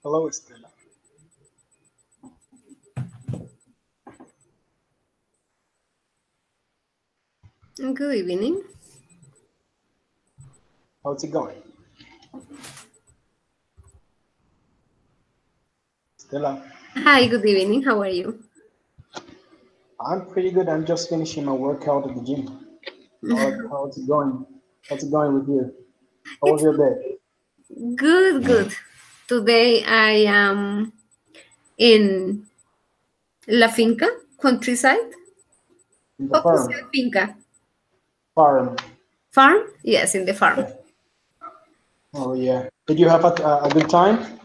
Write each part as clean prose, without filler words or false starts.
Hello, Stella. Good evening. How's it going? Stella. Hi, good evening. How are you? I'm pretty good. I'm just finishing my workout at the gym. How's it going? How's it going with you? How was It's your day? good, good. Today I am in La Finca, countryside. In the How to say farm. finca? Farm. Farm? Yes, in the farm. Yeah. Oh yeah. Did you have a good time?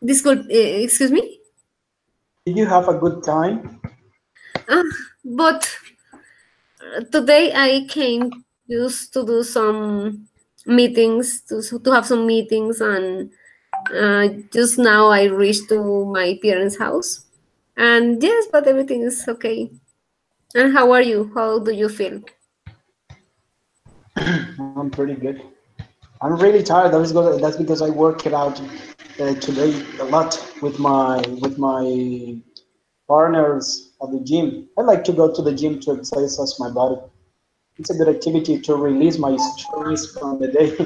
Excuse me? Did you have a good time? Uh, but today I came just to do some meetings, to have some meetings, and just now I reached to my parents' house. And yes, but everything is okay. And how are you? How do you feel? I'm pretty good. I'm really tired. That's because I worked it out today a lot with my partners at the gym. I like to go to the gym to exercise my body. It's a good activity to release my stress from the day.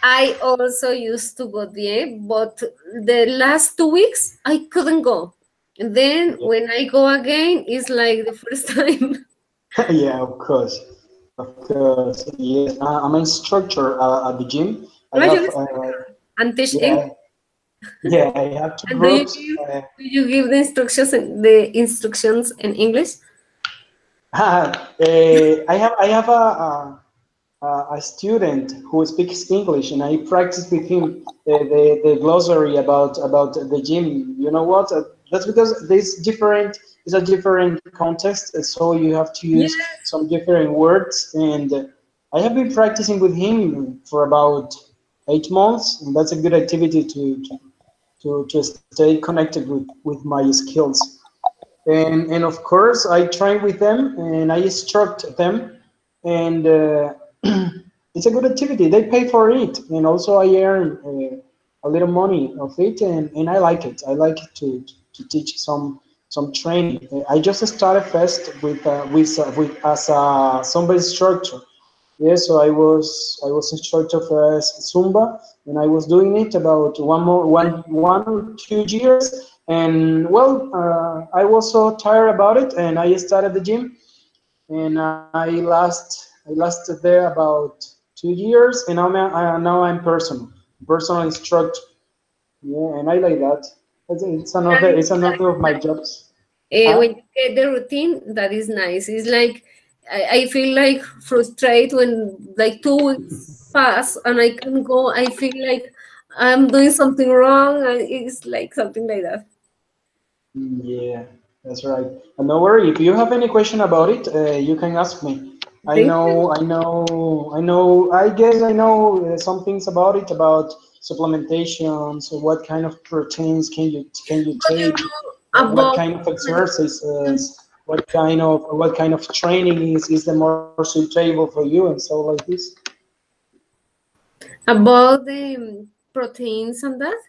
I also used to go there, but the last 2 weeks I couldn't go. And then when I go again, it's like the first time. Yeah, of course. Yes, I'm an instructor at the gym. I No, have, you and teach English. yeah, yeah, I have two And groups. do you give the instructions in English? I have a student who speaks English, and I practice with him the glossary about the gym. You know what? That's because there's different. It's a different context, so you have to Yes. use some different words. And I have been practicing with him for about 8 months, and that's a good activity to stay connected with my skills. And of course I train with them and I instruct them, and it's a good activity. They pay for it, and also I earn a little money of it, and I like it. I like to teach some training. I just started first with as a Zumba instructor. Yeah, so I was instructor for Zumba, and I was doing it about 1 or 2 years. And well, I was so tired about it, and I started the gym, and I lasted there about 2 years, and now I'm personal instructor. Yeah, and I like that. It's another of my jobs. Huh? When you get the routine, that is nice. It's like I feel like frustrated when like 2 weeks pass and I can go. I feel like I'm doing something wrong, and it's like something like that. Yeah, that's right. And no worry, if you have any question about it, you can ask me. I Thank you. know, I know, I know, I guess I know some things about it, about supplementations, or what kind of proteins can you But you take, know what about kind of exercises, what kind of training is the more suitable for you, and so like this. the proteins and that.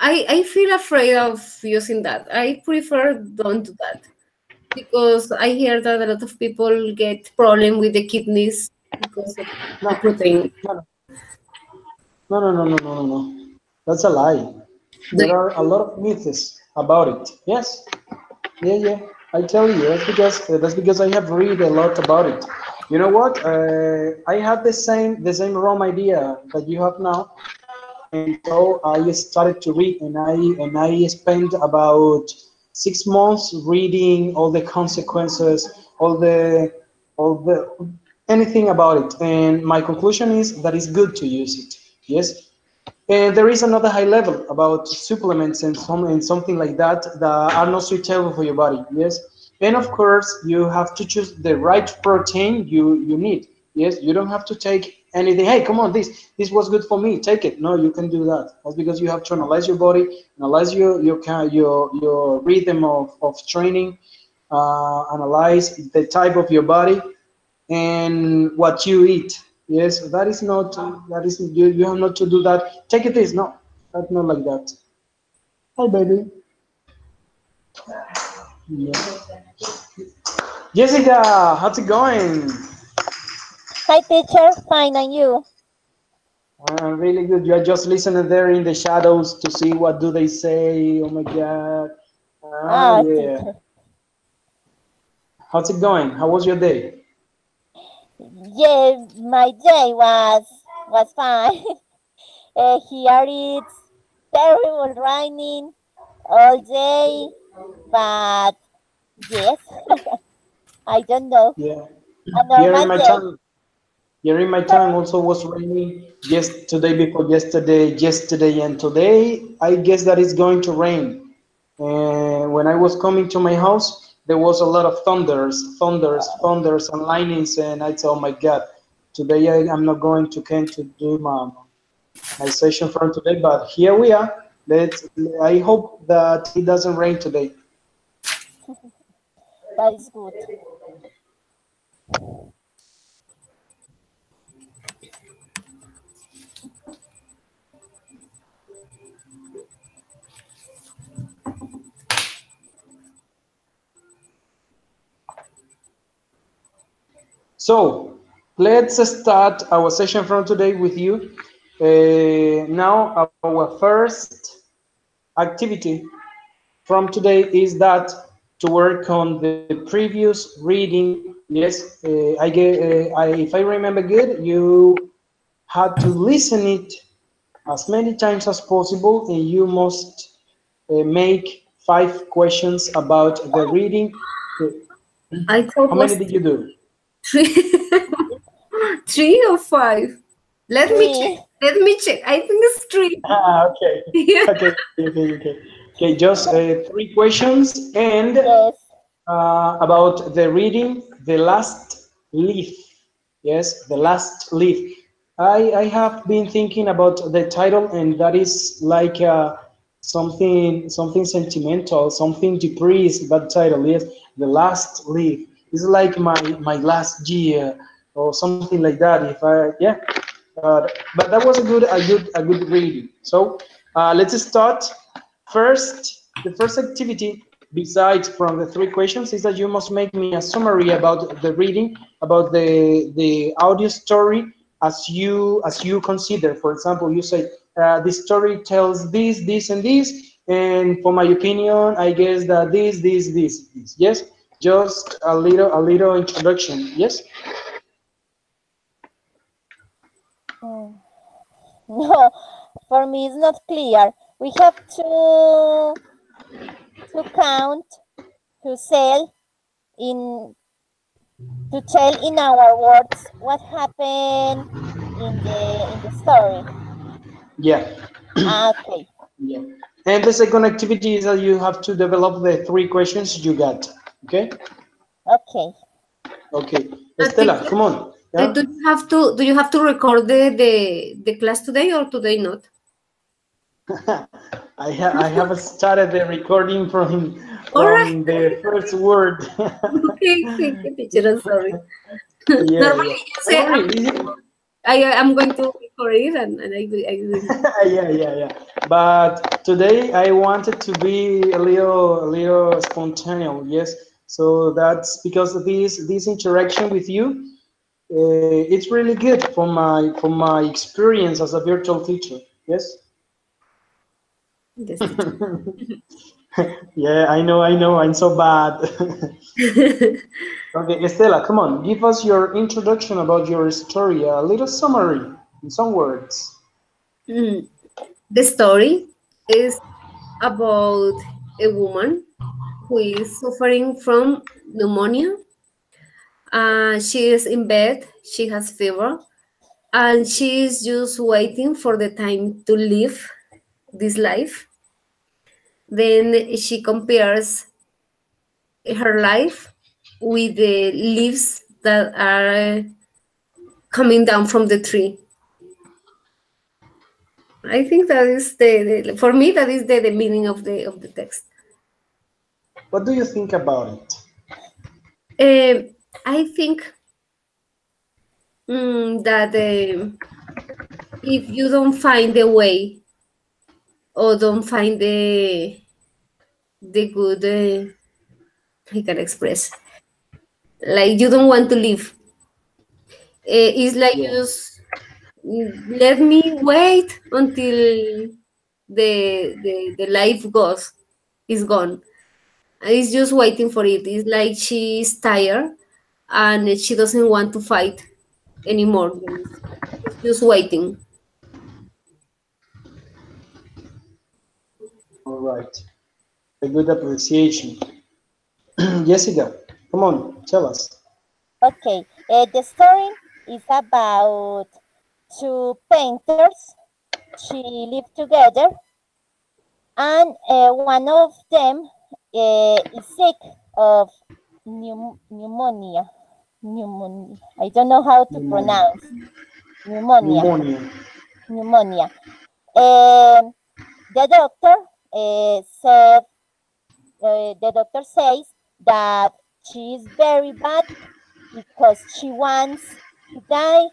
I feel afraid of using that. I prefer don't do that because I hear that a lot of people get problem with the kidneys because of the No, protein. no, no. That's a lie. Do There are a lot of myths about it. Yes, yeah. I tell you, that's because I have read a lot about it. You know what? I had the same wrong idea that you have now, and so I started to read, and I spent about 6 months reading all the consequences, all the all the anything about it, and my conclusion is that it's good to use it. Yes, and there is another high level about supplements and something like that are not suitable for your body. Yes, and of course you have to choose the right protein you need. Yes, you don't have to take anything. Hey, come on, this was good for me. Take it. No, you can do that. That's because you have to analyze your body, analyze your rhythm of training, analyze the type of your body, and what you eat. Yes, that is not that is you have not to do that. Take it this. No, that's not like that. Hi, baby. Yeah. Jessica, how's it going? Hi, teacher. Fine, and you? Really good. You are just listening there in the shadows to see what do they say. Oh my God. Ah, Yeah. teacher. How's it going? How was your day? Yes, my day was fine. Here it's terrible raining all day, but yes, I don't know. Yeah. A Here in normal my day. town, Here in my Sorry? town also was raining yesterday, before yesterday, and today. I guess that it's going to rain. And when I was coming to my house, there was a lot of thunders, and lightnings, and I thought, oh my God, today I'm not going to can to do my session from today. But here we are. Let's. I hope that it doesn't rain today. That is good. So let's start our session from today with you. Now our first activity from today is that to work on the previous reading. Yes, if I remember good, you had to listen it as many times as possible, and you must make 5 questions about the reading. I thought How many was did you do? three, 3 or 5. Let me check. Three. Let me check. I think it's three. Okay, Yeah. okay. Just 3 questions, and Yes. about the reading, the last leaf. Yes, the last leaf. I have been thinking about the title, and that is like something sentimental, something depressed. That title, yes, the last leaf. It's like my last year or something like that. If I yeah, but that was a good reading. So let's start. The first activity, besides from the 3 questions, is that you must make me a summary about the reading, about the audio story as you consider. For example, you say the story tells this, and this, and for my opinion, I guess that this. Yes, just a little introduction. Yes. Mm. No, for me it's not clear. We have to count, to sell in to tell in our words what happened in the story. Yeah. Okay, Yeah. And the second activity is that you have to develop the 3 questions you got. Okay? okay. Okay. A Estela, teacher, come on. Yeah. Do you have to record the class today or today not? I have started the recording All right. from the first word. Okay, okay, okay, teacher. I'm sorry. Yeah, yeah. Normally you Don't say worry. I'm going to record it, and I will. Yeah, yeah, yeah. But today I wanted to be a little spontaneous. Yes. So that's because of this interaction with you. It's really good for my experience as a virtual teacher. Yes. Yes, teacher. Yeah, I know. I'm so bad. Okay, Estela, come on, give us your introduction about your story, a little summary in some words. Mm. The story is about a woman who is suffering from pneumonia. She is in bed, she has fever, and she is just waiting for the time to live this life. Then she compares her life with the leaves that are coming down from the tree. I think that is for me that is the meaning of the text. What do you think about it? I think that if you don't find the way or don't find the good, I can express, like you don't want to live. It's like you Yeah. just let me wait until the life goes is gone. It's just waiting for it. It's like she's tired and she doesn't want to fight anymore. It's just waiting. All right. A good appreciation. Jessica, come on, tell us. Okay, the story is about two painters. She live together, and one of them is sick of pneumonia. Pneumonia. I don't know how to Pneumonia. pronounce pneumonia. Pneumonia. Pneumonia. Um, the doctor said the doctor says that she is very bad because she wants to die.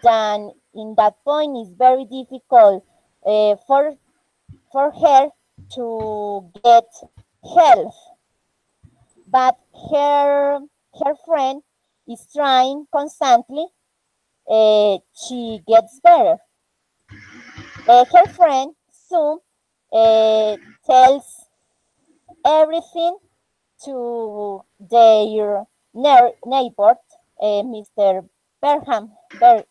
Then in that point, it's very difficult for her to get help. But her friend is trying constantly. She gets better. Her friend soon tells everything to their neighbor, Mr. Berham. I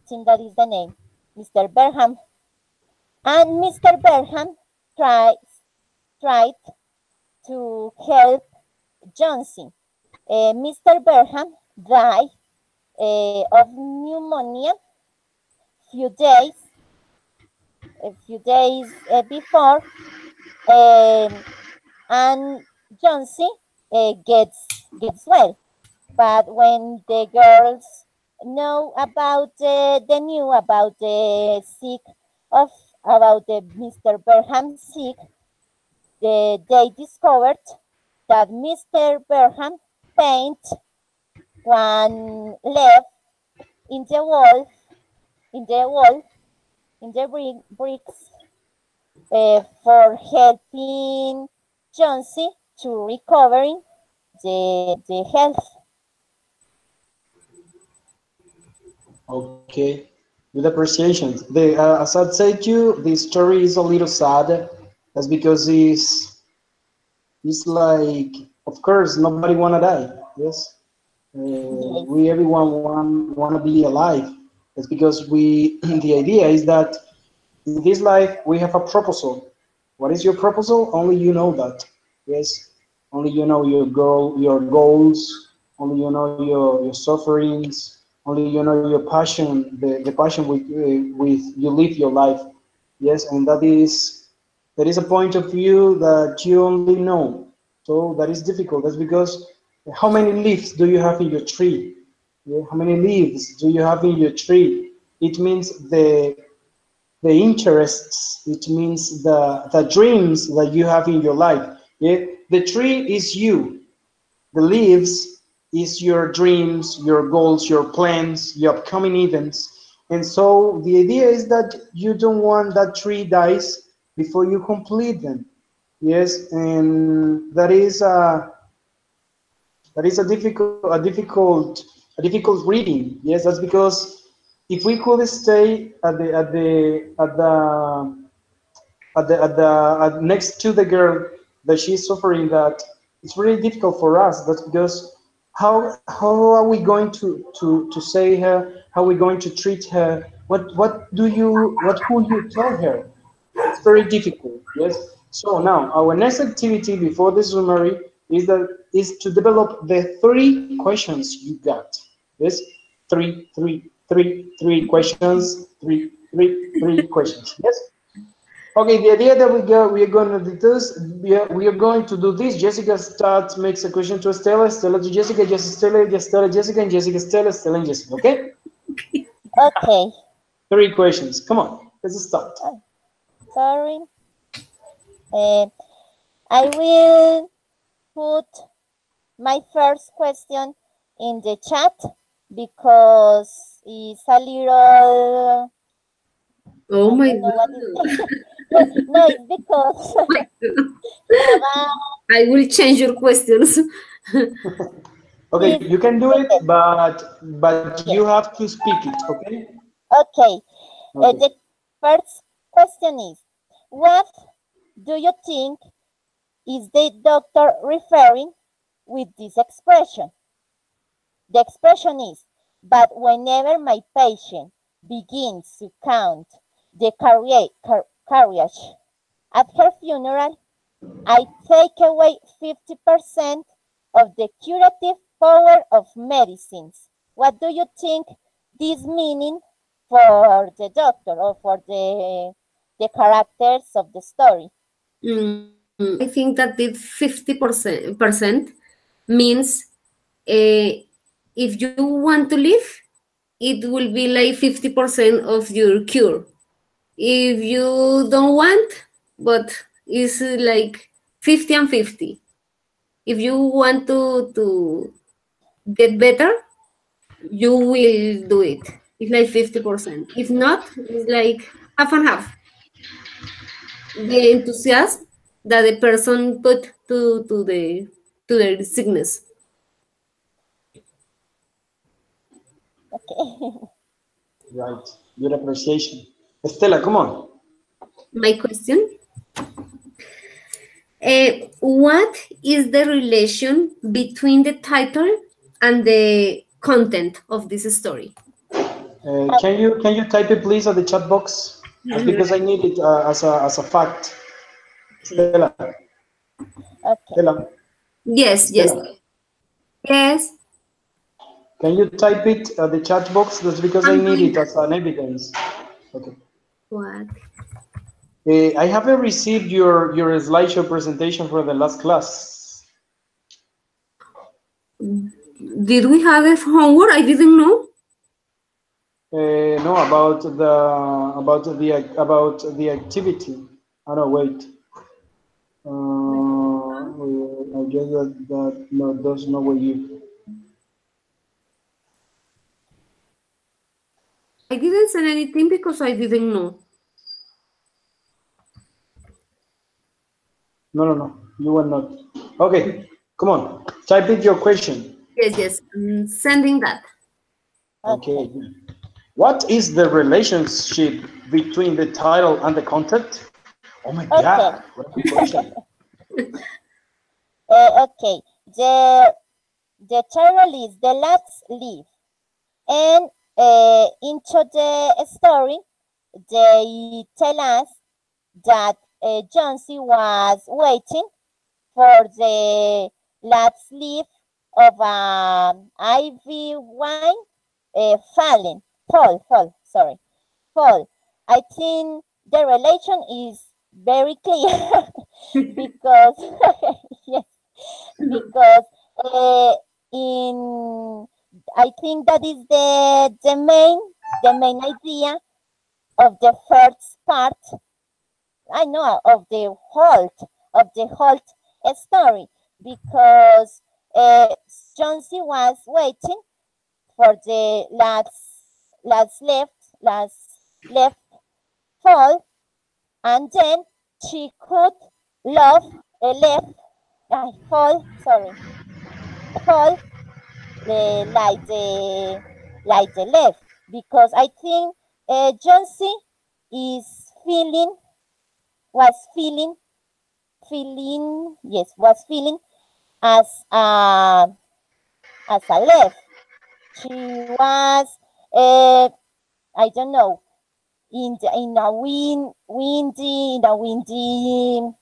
think that is the name, Mr. Berham. And Mr. Berham tried to help Johnson. Mr. Berham died of pneumonia few days, before, and Johnson gets well. But when the girls know about the new about the sick of about the Mr. Berham sick, they discovered that Mr. Berham paint one left in the wall in the wall in the bricks for helping Johnson to recovering the health. Okay. With appreciation. As I said to you, the story is a little sad. That's because it's like, of course, nobody wanna die. Yes. Yes, We everyone wanna be alive. It's because we the idea is that in this life we have a proposal. What is your proposal? Only you know that. Yes. Only you know your goals. Only you know your sufferings. Only you know your passion, the passion with you live your life. Yes, and that is a point of view that you only know. So that is difficult. That's because How many leaves do you have in your tree? Yeah, how many leaves do you have in your tree? It means the interests, it means the dreams that you have in your life. Yeah? The tree is you, the leaves is your dreams, your goals, your plans, your upcoming events. And so the idea is that you don't want that tree dies before you complete them. Yes, and that is a difficult reading. Yes, that's because if we could stay next to the girl that she's suffering, that it's really difficult for us. That's because how are we going to say her? How are we going to treat her? What will you tell her? It's very difficult. Yes. So now our next activity before the summary is to develop the three questions you got. Yes, three questions, three questions. Yes. Okay, the idea that we are going to do this, we are going to do this. Jessica starts, makes a question to Stella, Stella to Jessica, Stella, Jessica, and Jessica, Stella, Stella, and Jessica. Okay? Okay. Three questions. Come on, let's start. Oh, sorry. I will put my first question in the chat because it's a little, Oh I my don't know what is God. no, it's because My God. have a, I will change your questions. Okay, please you can do repeat it, it. but you Yes. have to speak it. Okay? Okay. Okay. The first question is, what do you think is the doctor referring with this expression? The expression is, but whenever my patient begins to count the carriage at her funeral, I take away 50% of the curative power of medicines. What do you think this meaning for the doctor or for the characters of the story? I think that the 50% means if you want to live, it will be like 50% of your cure. If you don't want, but it's like 50 and 50. If you want to get better, you will do it. It's like 50%. If not, it's like half and half. The enthusiasm that the person put to their sickness. Okay. Right. Good appreciation. Estela, come on. My question: what is the relation between the title and the content of this story? Can you type it please at the chat box? That's because I need it as a fact. Okay. Stella, Okay. Stella, Yes, yes, Stella. yes. Can you type it at the chat box? That's because I I'm need doing it that. as an evidence. Okay. What? I haven't received your slideshow presentation for the last class. Did we have a homework? I didn't know. No, about the activity. Oh no, wait. I guess that no, there's no way you. I didn't send anything because I didn't know. No. You were not. Okay, come on. Type it your question. Yes, yes. I'm sending that. Okay. Okay. What is the relationship between the title and the content? Oh my Okay. God, what a good question. Okay. The title is The Last Leaf. And into the story, they tell us that Jonesy was waiting for the last leaf of ivy wine falling, sorry, fall. I think the relation is very clear because yes, because In I think that is the main idea of the first part. I know of the whole story, because Jonesy was waiting for the last left fall, and then she could love left fall, sorry, fall, like the left, because I think Jonesy is was feeling as a left. She was, I don't know, in a windy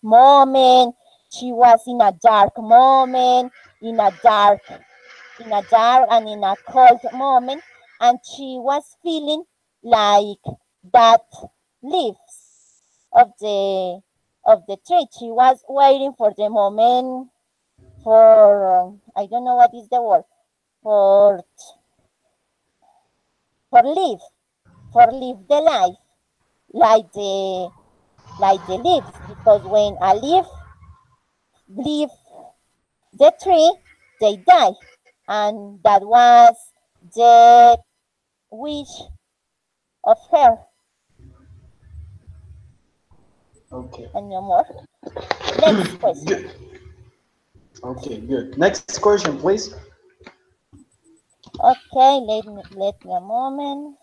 moment. She was in a dark moment, in a dark and in a cold moment, and she was feeling like that leaves of the tree. She was waiting for the moment, for I don't know what is the word, for for live for live the life, like the leaves, because when a leaf leave the tree, they die, and that was the wish of her. Okay. And no more. Next question. Good. Okay, good. Next question, please. Okay, let me a moment.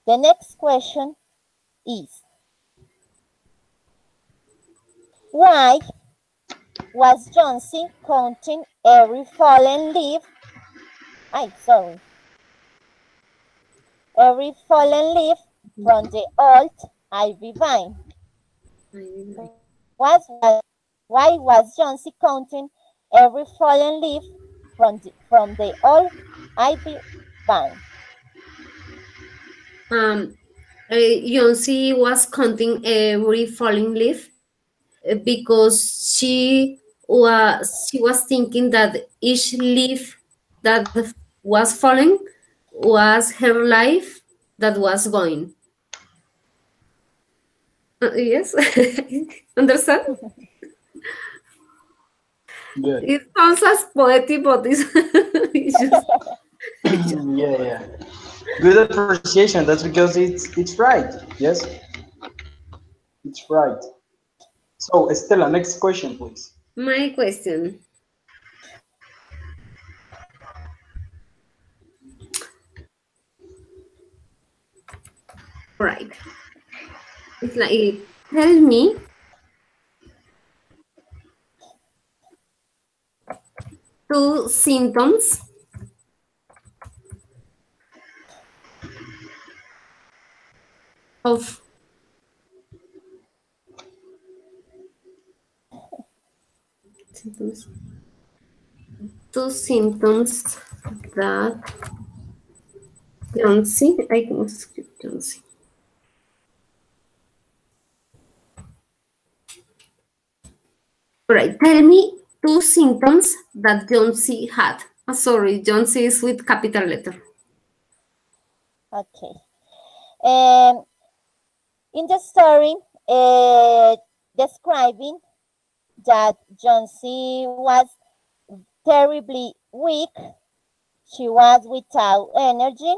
The next question is, why was Jonesy counting every fallen leaf? Sorry. Every fallen leaf from the old ivy vine. Why was Jonesy counting every fallen leaf from the old ivy vine? Yonsi was counting every falling leaf because she was thinking that each leaf that was falling was her life that was going. Yes, understand? Good. It sounds as poetic, but it's just, Yeah, yeah. Good appreciation. That's because it's right. Yes, it's right. So, Estela, next question, please. my question. Right. It's like, tell me two symptoms of symptoms, two symptoms that Jonesy, I can skip Jonesy. All right, tell me two symptoms that Jonesy had. Sorry, Jonesy is with capital letter. Okay. In the story, describing that Jonesy was terribly weak, she was without energy.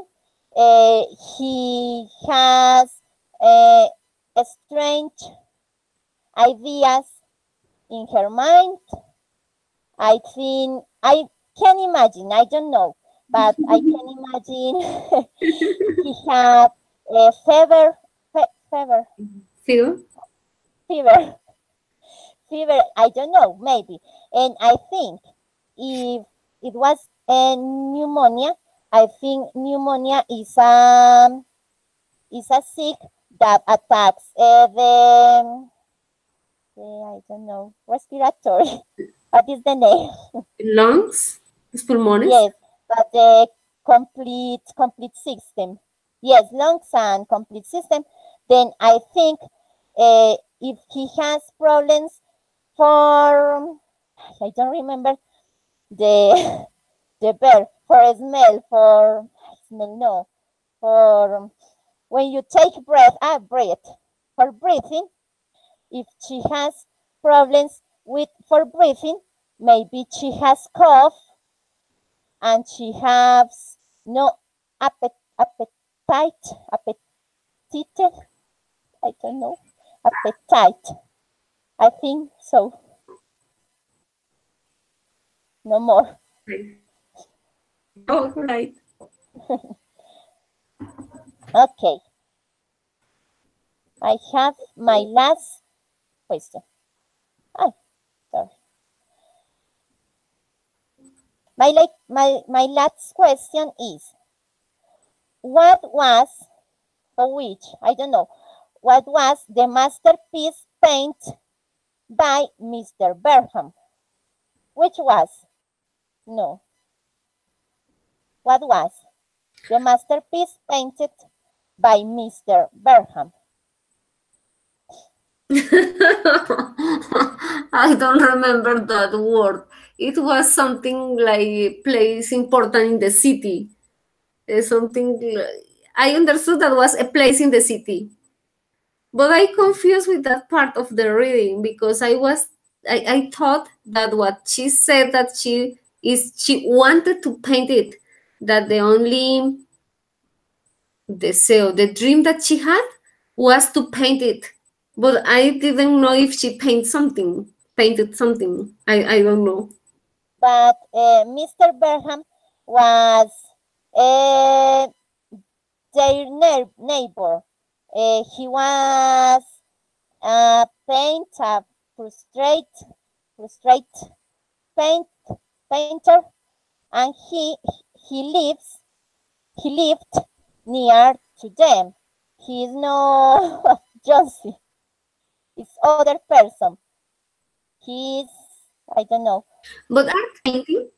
He has uh, strange ideas in her mind. I think I can imagine. I don't know, but I can imagine he had a fever, Feel? fever, fever. I don't know, maybe. And I think if it was a pneumonia, I think pneumonia is a sick that attacks the I don't know, respiratory. What is the name? Lungs? Los pulmones? Yes, but the complete system. Yes, lungs and complete system. Then I think if he has problems for I don't remember the the verb for smell, for smell, no, for when you take breath, breathe, for breathing. If she has problems with for breathing, maybe she has cough and she has no appetite, I don't know, appetite. I think so. No more. Oh, right. Okay. I have my last question. Oh, sorry. My last question is, what was, or which, I don't know, what was the masterpiece painted by Mr. Berham? Which was? No. What was the masterpiece painted by Mr. Berham? I don't remember that word. It was something like place important in the city. Something I understood that was a place in the city. But I confused with that part of the reading because I thought that what she said that she wanted to paint it, that the only the dream that she had was to paint it. But I didn't know if she painted something. I don't know. But Mr. Berham was uh, their neighbor. He was a frustrate paint, painter, and he lived near to them. He is no Josie. It's other person. He's, I don't know. But art painting,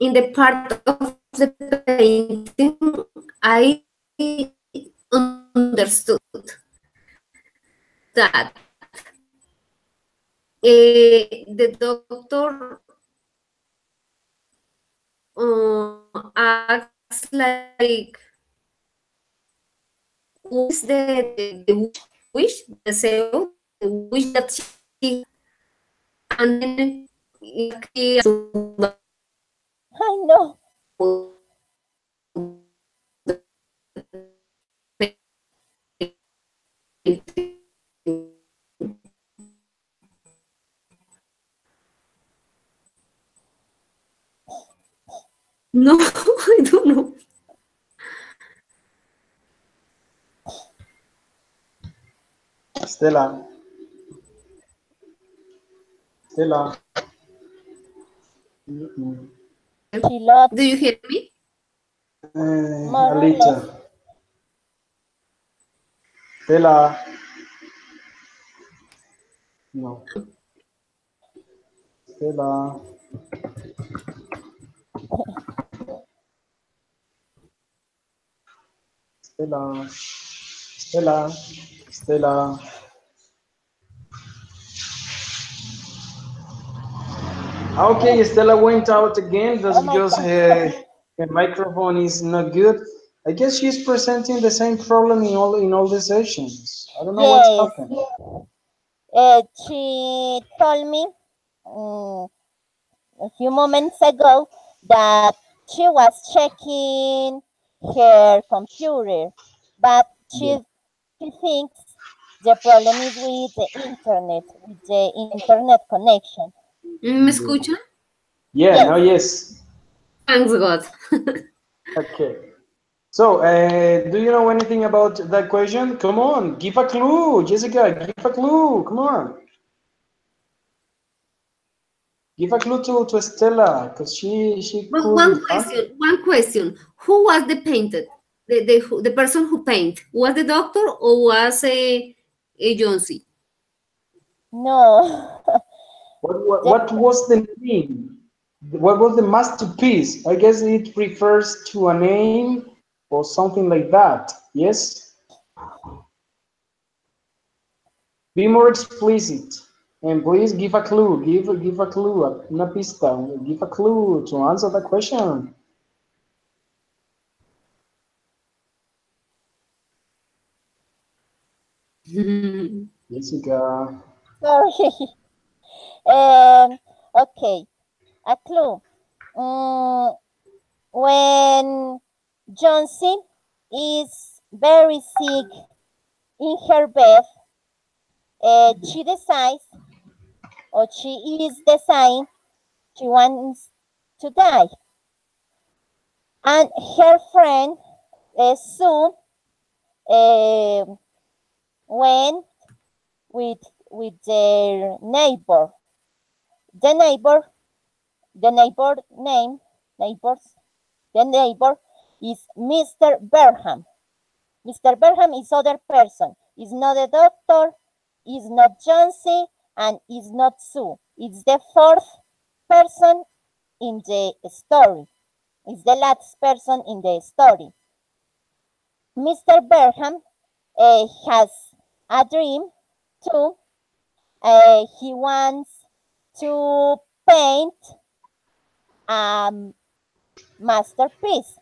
in the part of the painting, I understood that the doctor acts like what is the wish, the deseo, the wish that she, and then I know. No, I don't know. Stella. Stella. She lost Do you hear me? more or Alita. less. Stella. No. Stella. Stella. Stella. Stella. Okay, Stella went out again. That's Oh my because God. her microphone is not good. I guess she's presenting the same problem in all the sessions. I don't know what's Yes. happened. She told me a few moments ago that she was checking her computer, but Yeah. she thinks the problem is with the internet connection. ¿Me escuchan? Yeah, Yes. now yes. Thanks God. Okay. So, do you know anything about that question? Come on, give a clue, Jessica. Give a clue. Come on. Give a clue to Stella, because she But couldn't find it. one question. Who was the painted? The person who paint was the doctor or was a Jonesy? No. What was the name? What was the masterpiece? I guess it refers to a name or something like that. Yes? Be more explicit. And please give a clue. Give a clue. Una pista. Give a clue to answer the question. Jessica. Sorry. Um, okay, a clue. Mm, when Johnson is very sick in her bed, she decides, or she is deciding, she wants to die. And her friend Sue uh, went with their neighbor. The neighbor, the neighbor name, neighbors, the neighbor is Mr. Berham. Mr. Berham is other person. Is not a doctor, is not Jonesy, and is not Sue. It's the fourth person in the story. It's the last person in the story. Mr. Berham has a dream too. He wants to paint a masterpiece,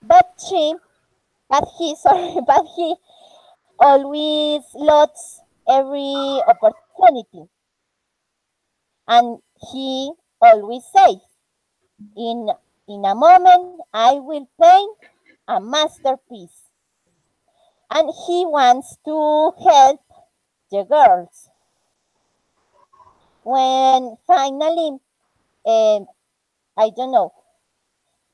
but sorry, but he always lost every opportunity, and he always says, "In a moment, I will paint a masterpiece," and he wants to help the girls. When finally, I don't know,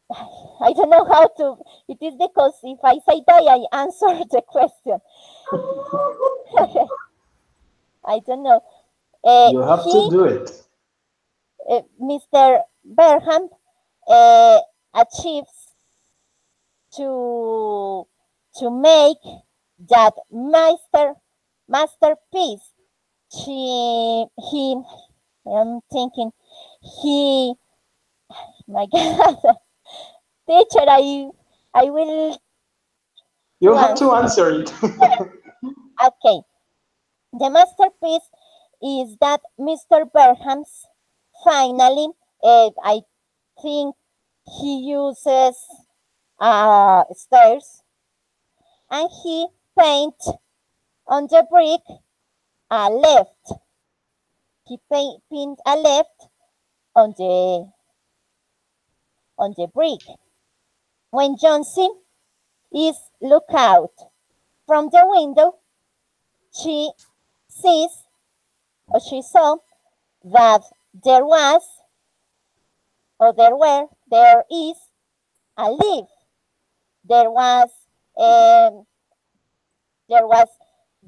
I don't know how to. It is because if I say die, I answer the question. I don't know. You have to do it. Mr. Berham achieves to make that masterpiece. He I'm thinking he my God, teacher, I will You have to answer. answer it. Okay, the masterpiece is that Mr. Berham's finally, I think he uses stairs, and he paint on the brick a left. He paint a left on the brick. When Johnson is look out from the window, she sees, or she saw, that there was, or there is a leaf. There was um, there was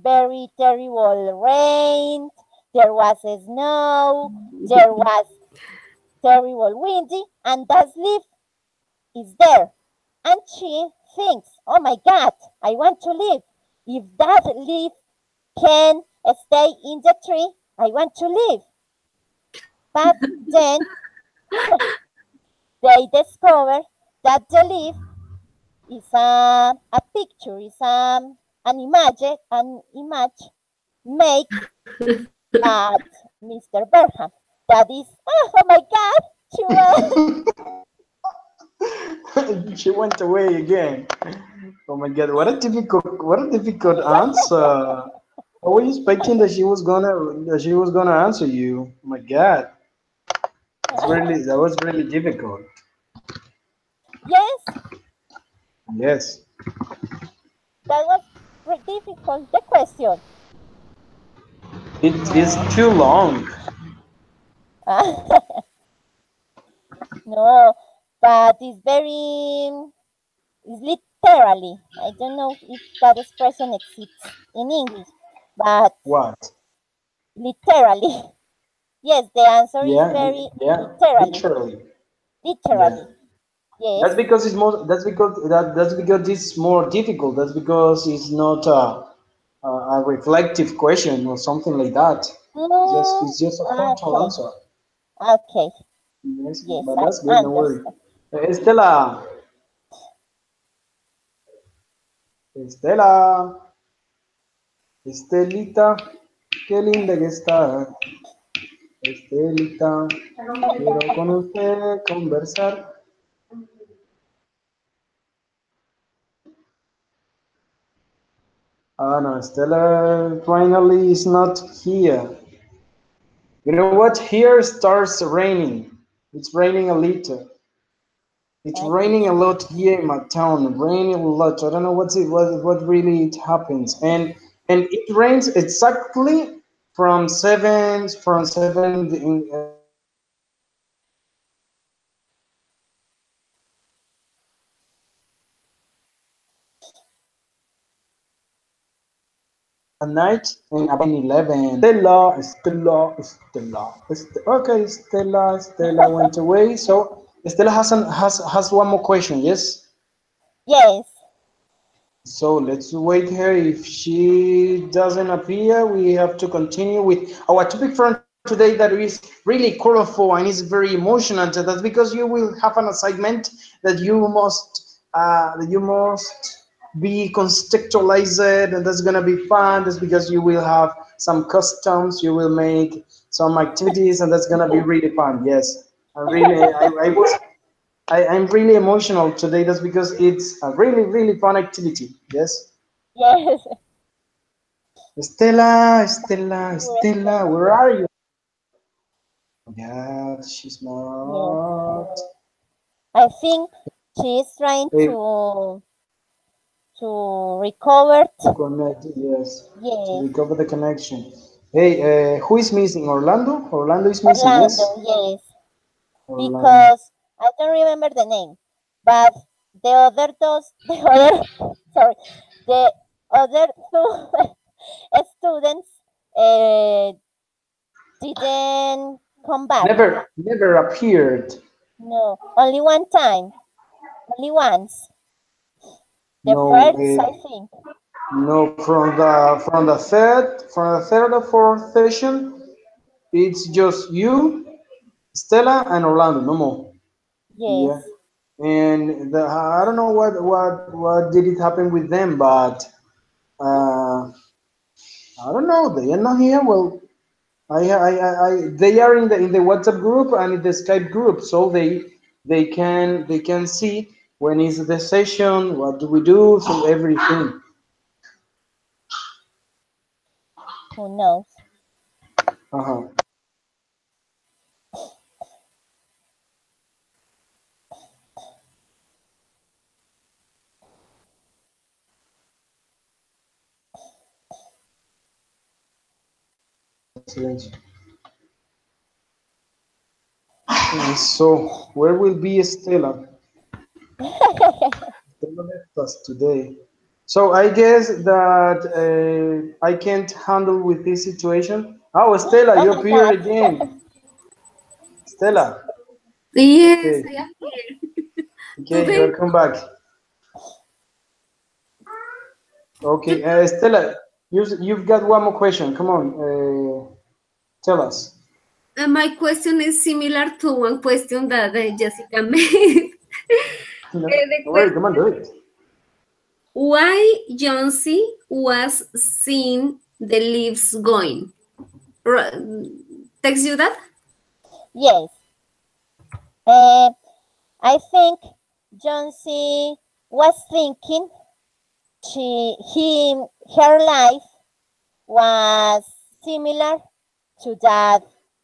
very terrible rain. There was snow. There was terrible windy, and that leaf is there. And she thinks, "Oh my God, I want to live. If that leaf can stay in the tree, I want to live." But then they discover that the leaf is a picture, is an image make by Mr. Berham. That is, oh my God, she was. She went away again. Oh my God! What a difficult answer. I was expecting that she was gonna answer you. Oh my God! That was really difficult. Yes, Yes. that was very difficult. The question. It is too long. No, but it's literally. I don't know if that expression exists in English, but What? literally. Yes, the answer is Yeah, very yeah, literally. literally. Yeah. Literally. Yes. That's because it's more. That's because it's more difficult. That's because it's not a reflective question or something like that. Mm, It's just a frontal okay. answer. Okay. Yes, Yes, but I that's good. No worry. understand. Estela, Estela, Estelita. qué linda que está, Estelita. Quiero con usted conversar. Ah, no, Stella finally is not here. You know what? Here starts raining. It's raining a little. It's raining a lot here in my town. Raining a lot. I don't know what really it happens. And it rains exactly from seven at night and about 11. Stella. Okay, Stella went away. So Stella has one more question. Yes. Yes. So let's wait here. If she doesn't appear, we have to continue with our topic for today that is really colorful and is very emotional. And that's because you will have an assignment that you must be contextualized, and that's gonna be fun. That's because you will have some customs, you will make some activities, and that's gonna be really fun. Yes, I'm really emotional today. That's because it's a really fun activity. Yes. Yes. Poor Stella, Stella. where are you? Yeah, she's Yes. not. I think she is trying Hey, to recover. to connect, yes, to Yes. recover the connection. Hey, who is missing? Orlando? Orlando is missing, Orlando. yes? Yes. Orlando. Because I don't remember the name, but the other those the other sorry, the other two students uh, didn't come back. Never appeared. No, only one time, only once. The No, first, I think. no, from the third or fourth session, it's just you, Stella, and Orlando, no more. Yeah, Yes. and I don't know what did it happen with them, but I don't know. They are not here. Well, they are in the WhatsApp group and in the Skype group, so they can see when is the session, what do we do, so everything. Who knows? Uh-huh. Excellent. And so where will be Stella? Stella left us today. So I guess that I can't handle with this situation. Oh, Stella, Oh you my appear God. again. Stella. Yes, Okay. I am here. Okay, Today, welcome back. Okay, Stella, you've got one more question. Come on, tell us. my question is similar to one question that Jessica made. No, The don't worry, question, come on, do it. why Johnsy was seeing the leaves going? Ra- Text you that? Yes. Uh, I think Jonesy was thinking her life was similar to that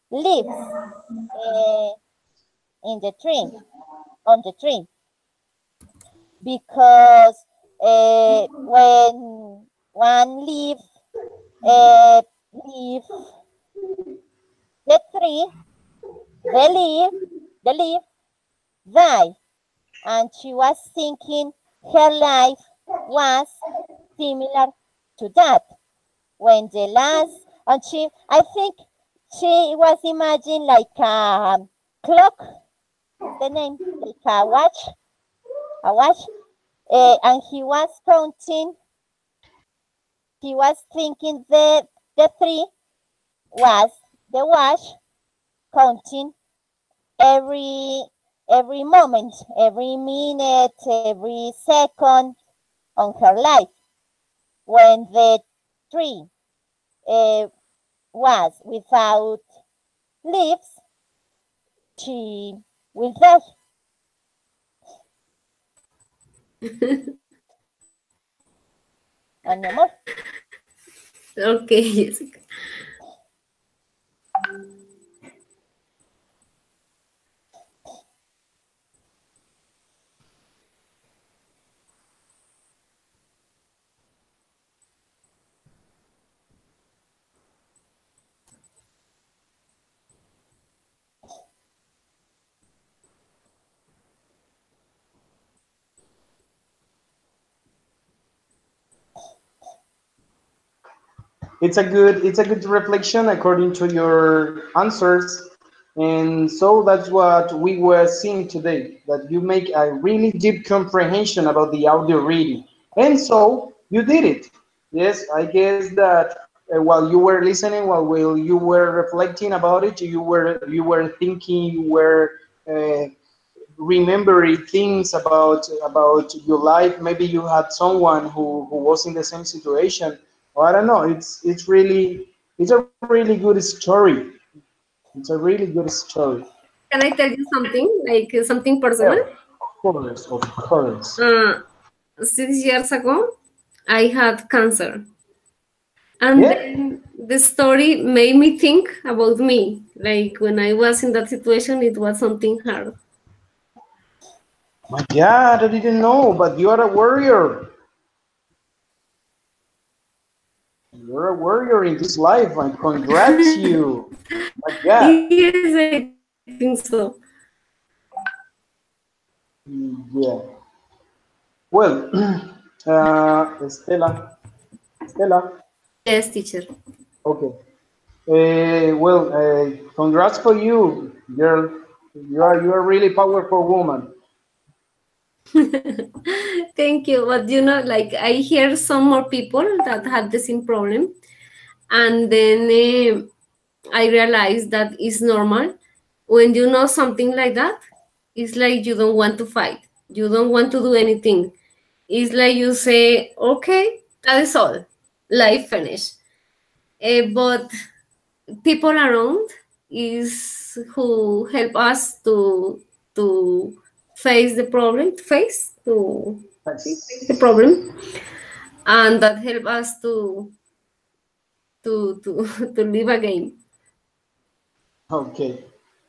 leaves uh, in the tree, on the tree, because when one uh, leaf the tree, the leaf died, and she was thinking her life was similar to that. When the last, and I think she was imagining like a clock, is the name, like a watch, and he was thinking the three was the watch counting every every moment, every minute, every second on her life. When the tree uh, was without leaves, she will die. And no more. Okay, Jessica. It's a good reflection according to your answers, and so that's what we were seeing today, that you make a really deep comprehension about the audio reading, and so you did it. Yes, I guess that while you were listening, while you were reflecting about it, you were thinking, you were uh, remembering things about your life. Maybe you had someone who was in the same situation, or I don't know. It's a really good story. It's a really good story. Can I tell you something, like something Yeah, personal? of course. Uh, 6 years ago, I had cancer. And Yeah. then the story made me think about me. Like when I was in that situation, it was something hard. My God, I didn't know, but you are a warrior. You're a warrior in this life, and congrats you. My God. Yes, I think so. Yeah. Well, Stella. Yes, teacher. Okay. Well, congrats for you, girl. You are really powerful woman. Thank you. But like I hear some more people that had the same problem, and then I realized that it's normal. When you know something like that, it's like you don't want to fight. You don't want to do anything. It's like you say, okay, that is all. Life finished. But people around is who help us to face the problem, face the Nice. problem, and that help us to to live again. Okay,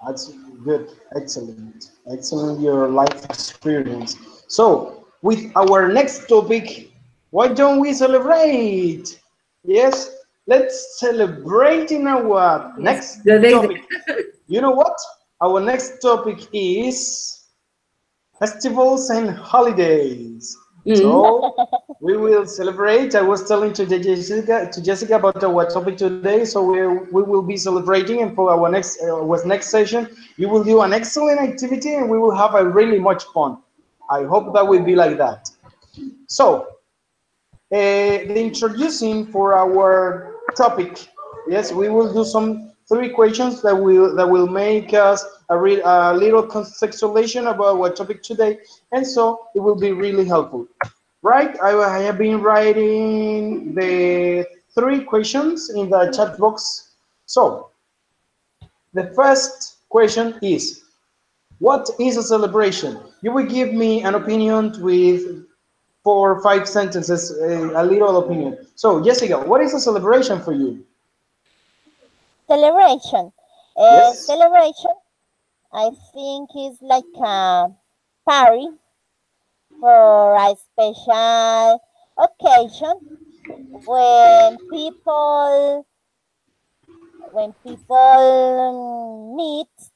that's good. Excellent. Excellent your life experience. So, with our next topic, why don't we celebrate? Yes, let's celebrate in our Yes, next good idea. topic. You know what? Our next topic is festivals and holidays. Mm. So we will celebrate. I was telling to Jessica about our topic today. So we will be celebrating, and for our next session, you will do an excellent activity, and we will have a really much fun. I hope that will be like that. So the introducing for our topic. Yes, we will do some three questions that will make us a little contextualization about our topic today, and so it will be really helpful. Right? I have been writing the three questions in the chat box. So the first question is, what is a celebration? You will give me an opinion with 4 or 5 sentences, a little opinion. So, Jessica, what is a celebration for you? Celebration. Yes. Celebration, I think, is like a party for a special occasion when people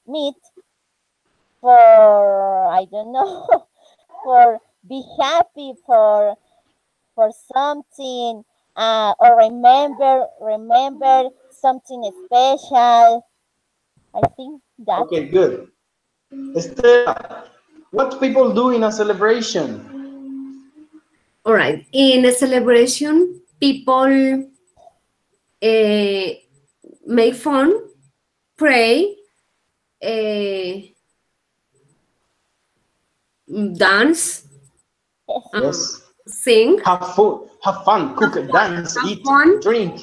meet for, I don't know, for be happy for something, or remember something special. I think that. Okay, good. Estela, what people do in a celebration? All right. In a celebration, people uh, make fun, pray, uh, dance, Yes. uh, Yes. sing, Have food, have fun, cook, have fun, dance, have eat, fun, drink.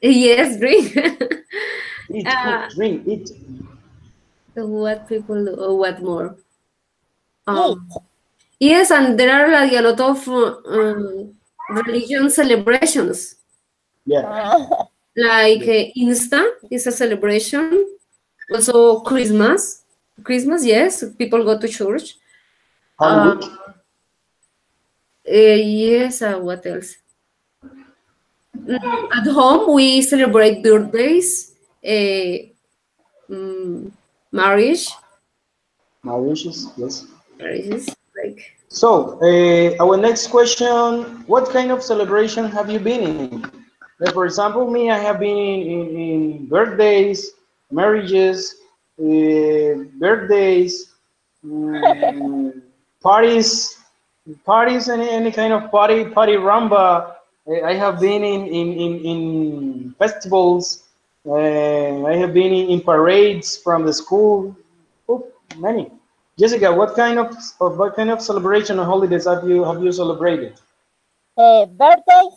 Yes, drink. Eat, uh, cook, drink, eat. what people do, or what more? Eat. Yes, and there are like a lot of religion celebrations. Yeah, Ah, Like yeah. Insta is a celebration. Also Christmas. Christmas, yes, people go to church. Holy Uh, Week. yes, what else? At home, we celebrate birthdays, mm, marriage, Mauritius, yes. marriages, like. So, our next question, what kind of celebration have you been in? For example, me, I have been in birthdays, marriages, birthdays, mm, parties, parties, any kind of party rumba. I have been in festivals. I have been in parades from the school. Oh, many. Jessica, what kind of celebration or holidays have you celebrated? birthdays,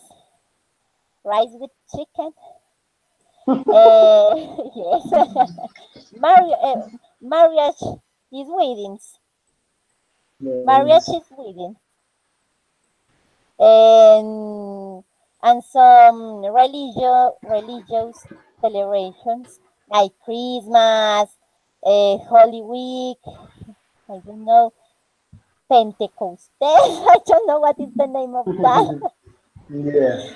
rice with chicken. Yes. Marriage is weddings. Marriage Yes. is weddings. And some religious celebrations like Christmas, Holy Week, I don't know, Pentecost. I don't know what is the name of that. Yeah.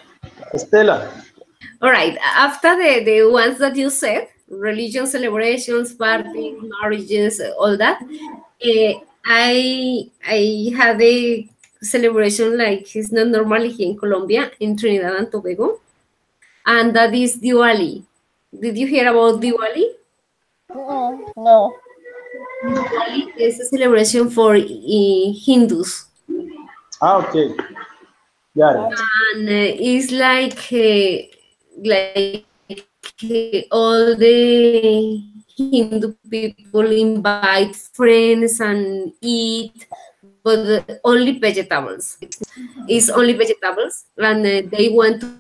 Estela. All right. After the ones that you said, religion celebrations, parties, marriages, all that, I had a celebration like it's not normally here in Colombia, in Trinidad and Tobago, and that is Diwali. Did you hear about Diwali? No. Diwali is a celebration for Hindus, Ah, okay. Got Ah, it. and it's like all the Hindu people invite friends and eat, but only vegetables. It's only vegetables, and they want to eat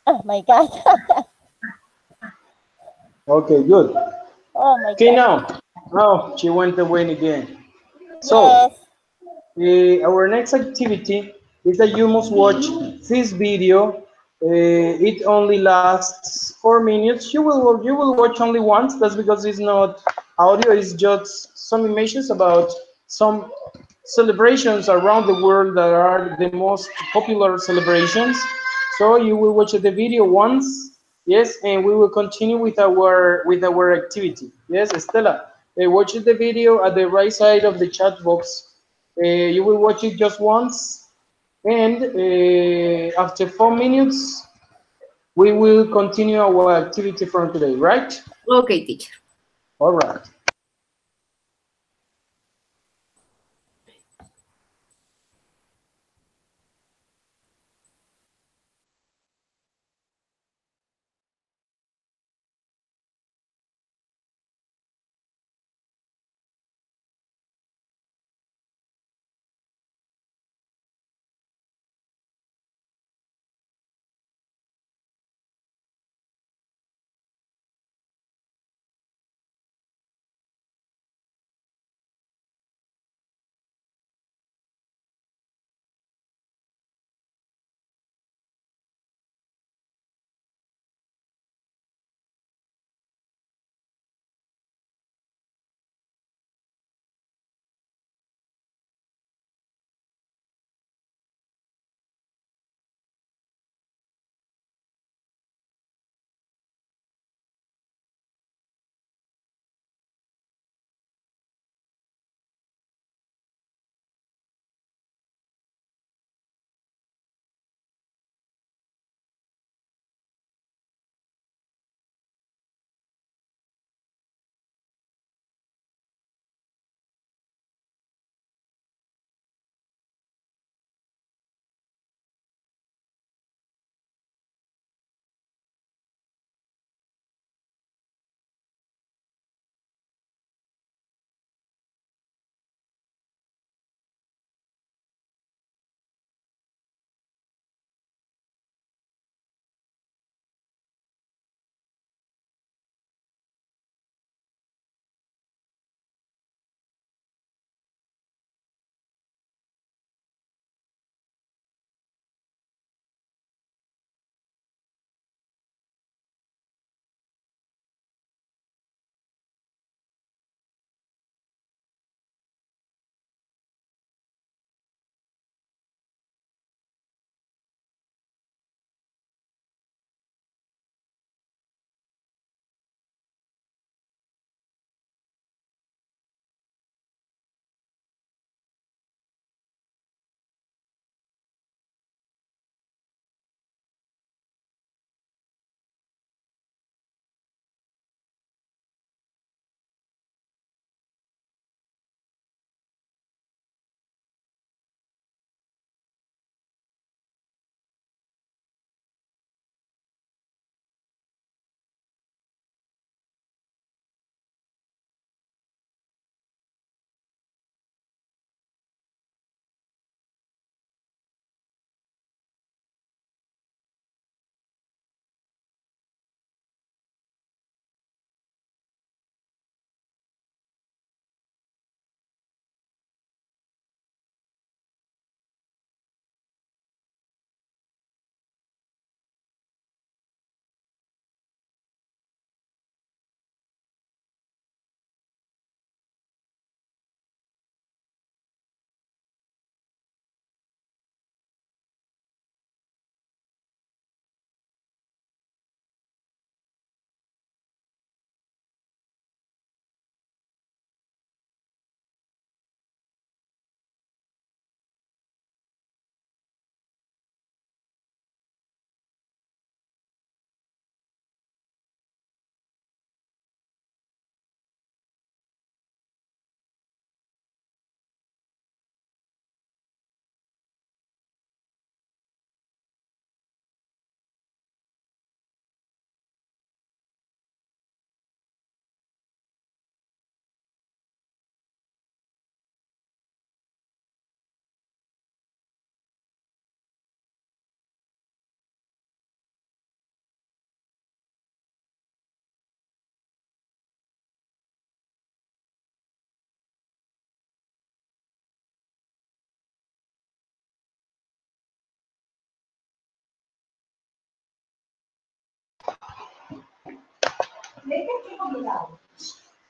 oh my God. Okay, good. Oh my Okay, God. now. Oh, she went away again. So, Yes. our next activity is that you must watch this video. It only lasts 4 minutes. You will watch only once. That's because it's not audio. It's just some images about some celebrations around the world that are the most popular celebrations. So you will watch the video once, yes, and we will continue with our activity. Yes, Estela, watch the video at the right side of the chat box. You will watch it just once, and after 4 minutes, we will continue our activity from today, right? Okay, teacher. All right.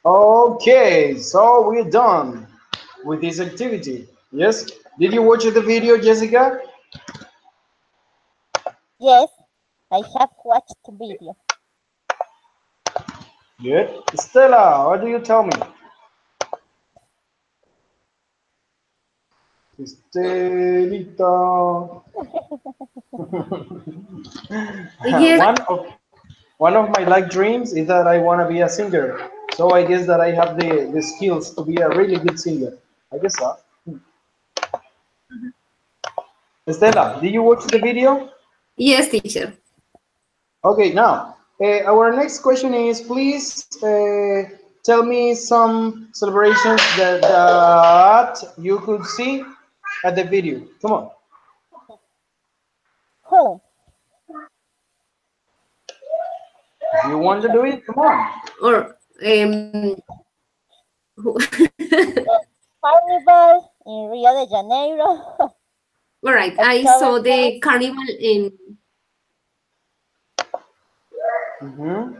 Okay, so we're done with this activity. Yes? Did you watch the video, Jessica? Yes, I have watched the video. Good. Stella, what do you tell me? Estelita. Yes, one of my life dreams is that I want to be a singer. So I guess that I have the skills to be a really good singer. I guess so. Estela, did you watch the video? yes, teacher. Okay, now our next question is please tell me some celebrations that you could see at the video. Come on. Who? If you want to Teacher. do it, come on. Or The carnival in Rio de Janeiro. all right. I saw the Oktoberfest. carnival in Mm-hmm.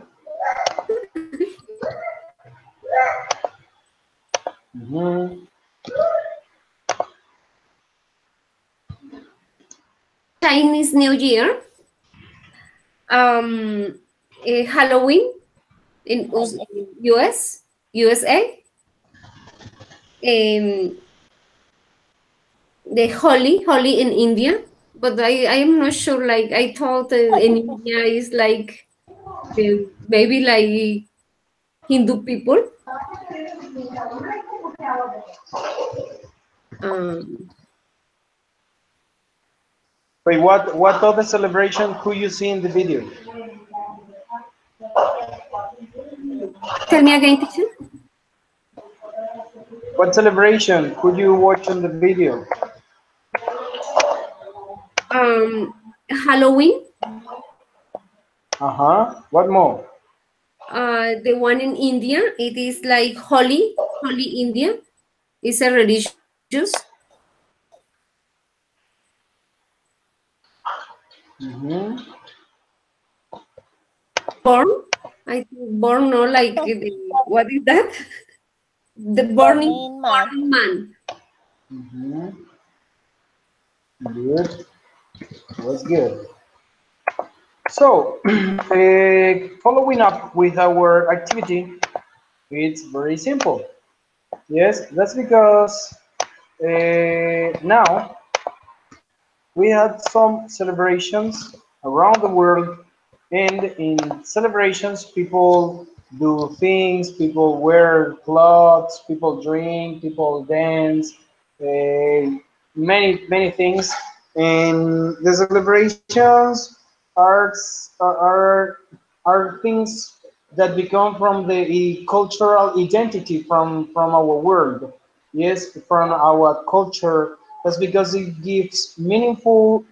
Mm-hmm. Chinese New Year, Halloween in Ay, US, USA, um, the Holi in India. But I am not sure. Like I thought in India is like maybe like Hindu people. Um, Wait, what other celebration could you see in the video? tell me again, teacher. What celebration could you watch on the video? Halloween. Uh-huh. What more? The one in India, it is like Holi India. It's a religious. Mm-hmm. Born, I think born, no, like what is that? The Burning Man. burning man. Mm-hmm. Good. That's good. So, following up with our activity, it's very simple. Yes, that's because now we had some celebrations around the world, and in celebrations, people do things, people wear clothes, people drink, people dance, many things. And the celebrations are are things that become from the cultural identity from our world. Yes, from our culture. That's because it gives meaningful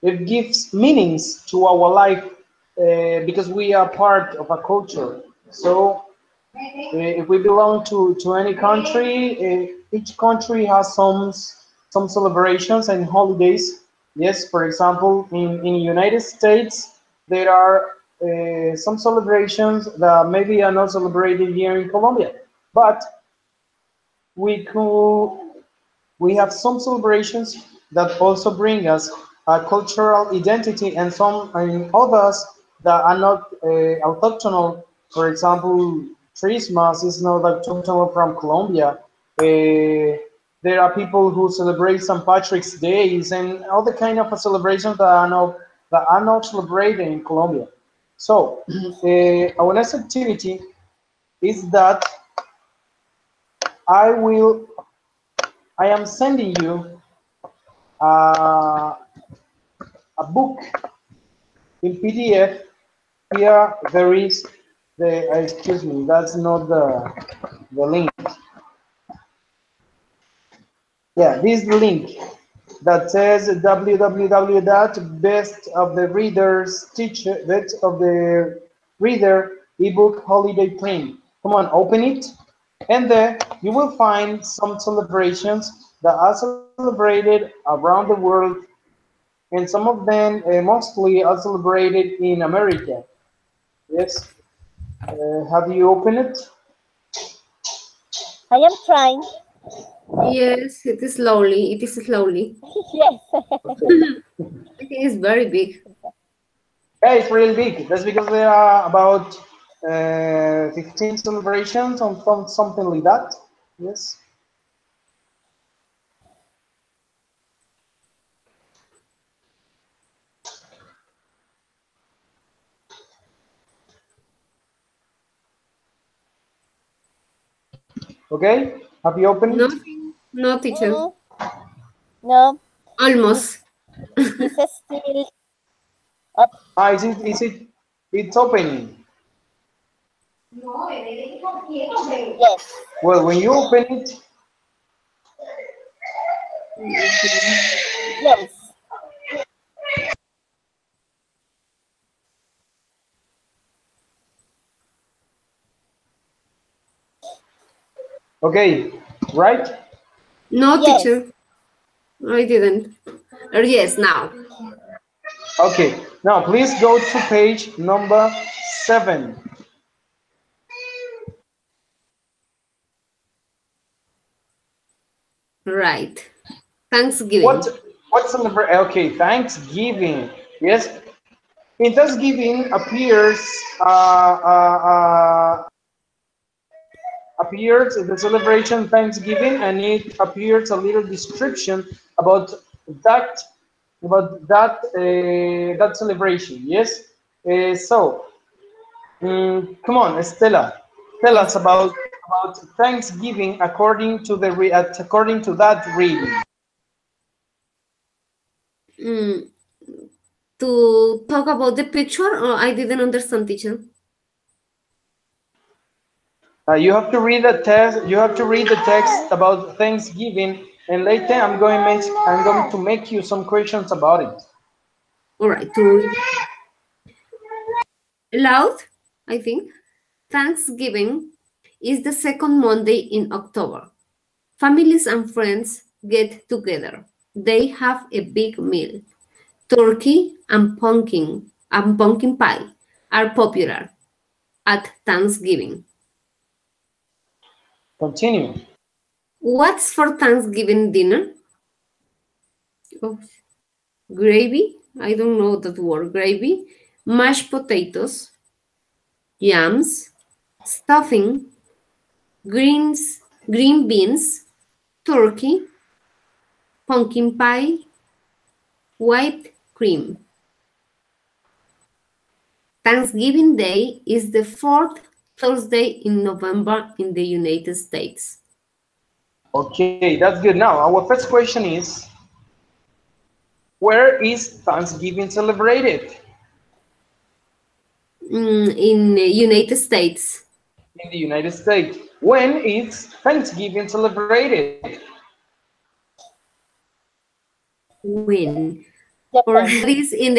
it gives meanings to our life because we are part of a culture. So if we belong to any country, each country has some celebrations and holidays. Yes, for example, in United States, there are some celebrations that maybe are not celebrated here in Colombia, but we could we have some celebrations that also bring us a cultural identity and some and others that are not autochthonal. For example, Christmas is not autochthonal from Colombia. There are people who celebrate St. Patrick's Days and other kind of celebrations that are not celebrated in Colombia. So our next activity is that I will I am sending you uh, a book in PDF. Here there is the excuse me, that's not the link. Yeah, this link that says www.bestofthereader ebook holiday print. Come on, open it, and there you will find some celebrations that are celebrated around the world, and some of them mostly are celebrated in America. Yes. Have you opened it? I am trying. Yes, it is slowly. It is slowly. Yes. Okay. I think it's very big. Yeah, it's really big. That's because there are about 15 celebrations on something like that. Yes. Okay. Have you opened it? Nothing. No, teacher. Mm, no, it's Almost. it's still up. Ah, it's opening. Yes. Well, when you open it, Close. okay, right? No, Yes. teacher. I didn't. Or yes, now. Okay. Now, please go to page number 7. Right. What Thanksgiving. what celebrate? Okay, Thanksgiving. Yes. In Thanksgiving uh, uh, uh, appears the celebration Thanksgiving, and it appears a little description about that that celebration. Yes. Come on, Estela, tell us Yes. about Thanksgiving according to according to that reading. Mm, to talk about the picture, or I didn't understand, teacher. You have to read the text. You have to read the text about Thanksgiving, and later I'm going to make you some questions about it. All right. To read loud, I think. Thanksgiving is the second Monday in October. Families and friends get together. They have a big meal. Turkey and pumpkin pie are popular at Thanksgiving. Continue. What's for Thanksgiving dinner? Oh, gravy. I don't know that word. Gravy, mashed potatoes, yams, stuffing, green beans, turkey, pumpkin pie, white cream. Thanksgiving Day is the fourth Thursday in November in the United States. Okay, that's good. Now, our first question is, where is Thanksgiving celebrated? In the United States. In the United States. When is Thanksgiving celebrated? When? Or Depends. that is in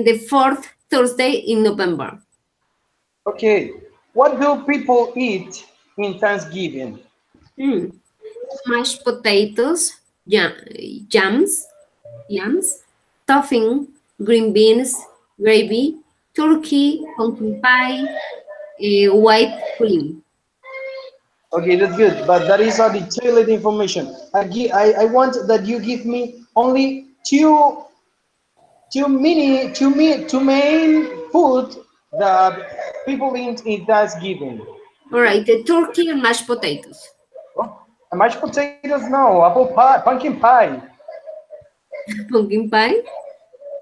the fourth Thursday in November. Okay, what do people eat in Thanksgiving? Mm. Mashed potatoes, jams, yams, stuffing, green beans, gravy, turkey, pumpkin pie, white cream. Okay, that's good, but that is a detailed information. I want that you give me only two main food that people eat in Thanksgiving. All right, the turkey and mashed potatoes. Oh, mashed potatoes, no, apple pie, pumpkin pie. Pumpkin pie.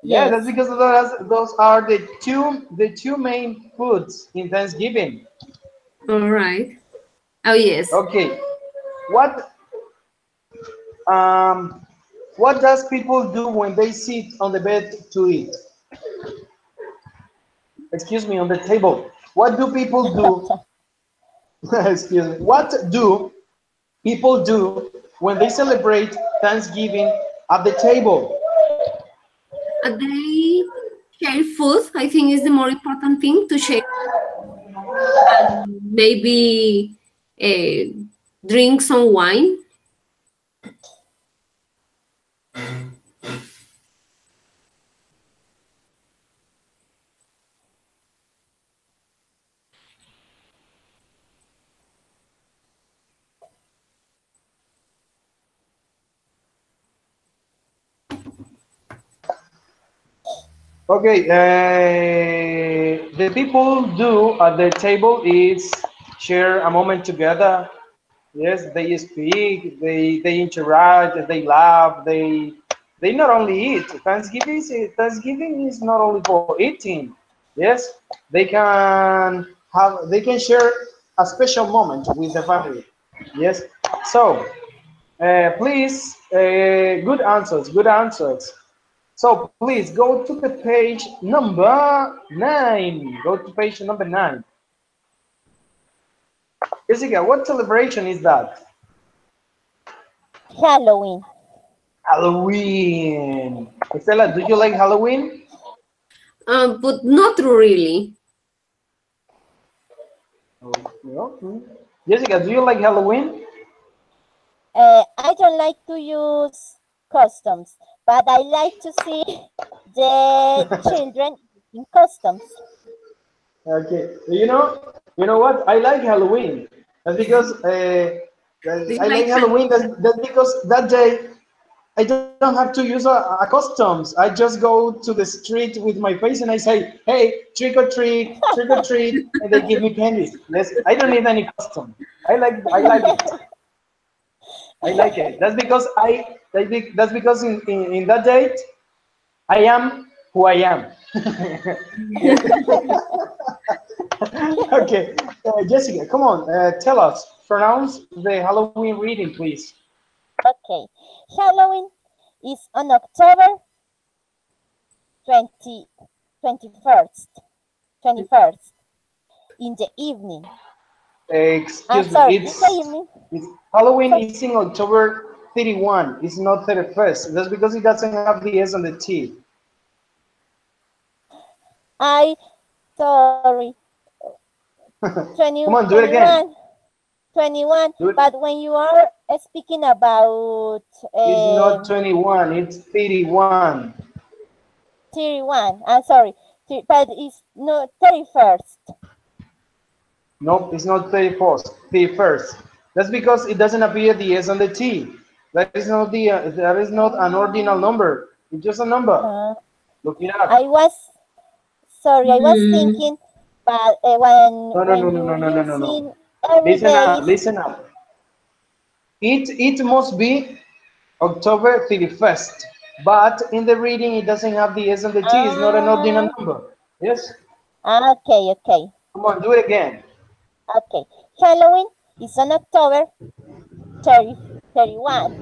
Yeah, Yes. that's because those are the two main foods in Thanksgiving. All right. Oh, yes. Okay, what um what does people do when they sit on the bed to eat? Excuse me, on the table. What do people do? Excuse me. What do people do when they celebrate Thanksgiving at the table? They share food. I think is the more important thing to share. And maybe uh, drink some wine. Okay, the people do at the table is share a moment together. Yes, they speak, they interact, they laugh, they not only eat. Thanksgiving is not only for eating. Yes, they can share a special moment with the family. Yes, so please, good answers, good answers. So please go to the page number 9. Go to page number 9. Jessica, what celebration is that? Halloween. Halloween. Estela, do you like Halloween? But not really. Okay. Jessica, do you like Halloween? I don't like to use customs, but I like to see the children in customs. Okay. You know what? I like Halloween. That's because Do you I like like Halloween. That's because that day I don't have to use a customs. I just go to the street with my face and I say, "Hey, trick or treat," and they give me candies. Yes, I don't need any custom. I like it. I like it. That's because in that date I am who I am. Yes. Okay, Jessica, come on, tell us. Pronounce the Halloween reading, please. Okay, Halloween is on October 20, 21st, 21st in the evening. Excuse me. Sorry, in the evening. It's Halloween Sorry, is in October 31. It's not 31st. That's because it doesn't have the S on the T. I sorry. Come 20, on, do it again. 21, 21. Do it. But when you are speaking about It's not 21. It's 31. 31, I'm sorry, but it's not 31st. Nope, it's not 31st. 31st. That's because it doesn't appear the S on the T. That is not an ordinal number. It's just a number. Uh, Look it up. I was sorry, I was Hmm. thinking, but No, no, no, when no, you no, no, no, no, no. using every Listen up. day, Listen up. It must be October 31st. But in the reading, it doesn't have the S and the T. It's not an ordinal ah, number. Yes? okay, okay, Come on, do it again. okay. Halloween is on October 30, 31.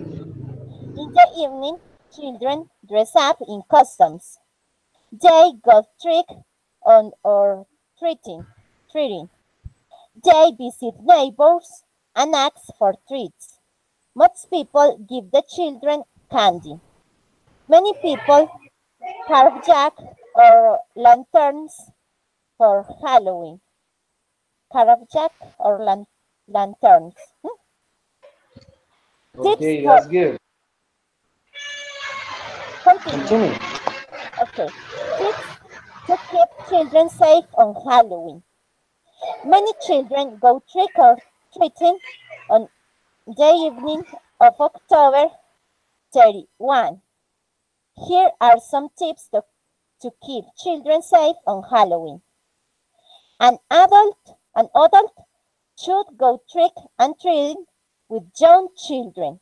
In the evening, children dress up in costumes. They go trick on or treating. They visit neighbors and ask for treats. Most people give the children candy. Many people carve jack or lanterns for Halloween. Carve jack or lanterns. Tips Okay, for that's good. continue. Continue. Okay. Tips to keep children safe on Halloween. Many children go trick or treating on the evening of October 31. Here are some tips to keep children safe on Halloween. An adult should go trick and treating with young children.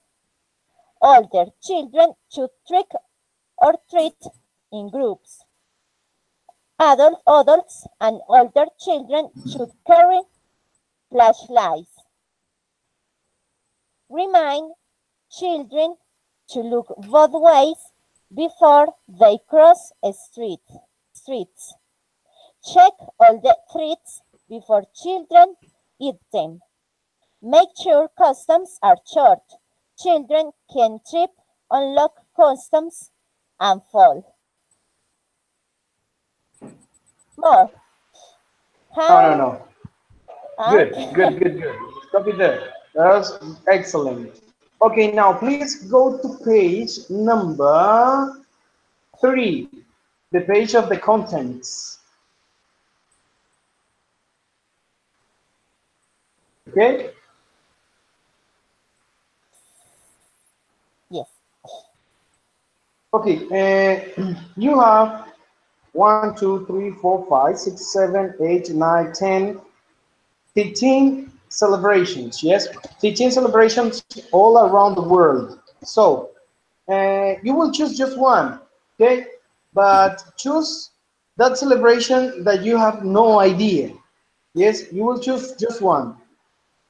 Older children should trick or treat in groups. Adults and older children should carry flashlights. Remind children to look both ways before they cross streets. Check all the treats before children eat them. Make sure customs are short. Children can trip on lock customs and fall. More. No, no, How? no. Good, Okay. good, good, good. Stop it there. That's excellent. Okay, now please go to page number 3, the page of the contents. Okay? Yes. Okay, you have 1, 2, 3, 4, 5, 6, 7, 8, 9, 10, 15 celebrations. Yes, 15 celebrations all around the world. So you will choose just one, okay? But choose that celebration that you have no idea. Yes, you will choose just one,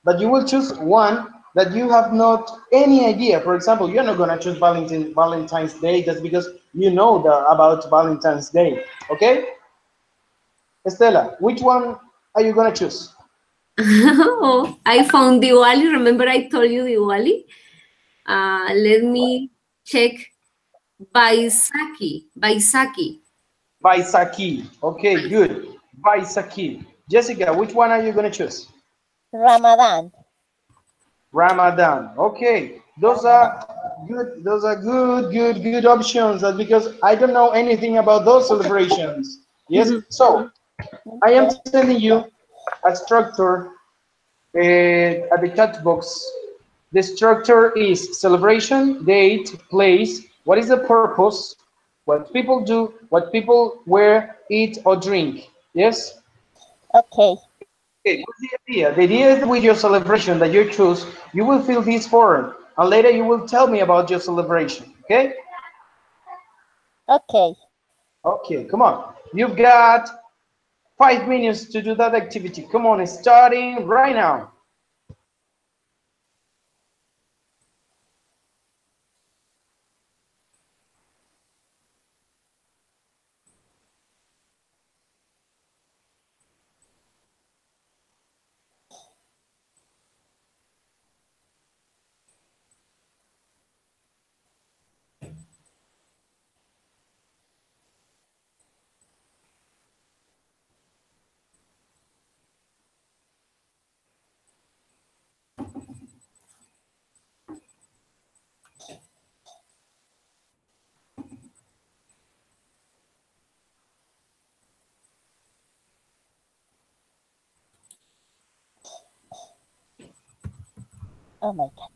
but you will choose one that you have not any idea. For example, you're not gonna choose Valentine's Day just because you know about Valentine's Day. Okay, Estela, which one are you gonna choose? Oh, I found Diwali. Remember I told you Diwali? Let me check. Baisaki. Baisaki. Baisaki. Okay, good. Baisaki. Jessica, which one are you gonna choose? Ramadan. Ramadan. Okay, those Ramadan. are good. Those are good options. That's because I don't know anything about those celebrations. Yes. So I am Okay. sending you a structure at the chat box. The structure is celebration, date, place, what is the purpose, what people do, what people wear, eat, or drink. Yes? Okay. Okay, what's the idea? The idea is that with your celebration that you choose, you will fill this form, and later you will tell me about your celebration. Okay? Okay. Okay, come on. You've got 5 minutes to do that activity. Come on, starting right now. Oh my God.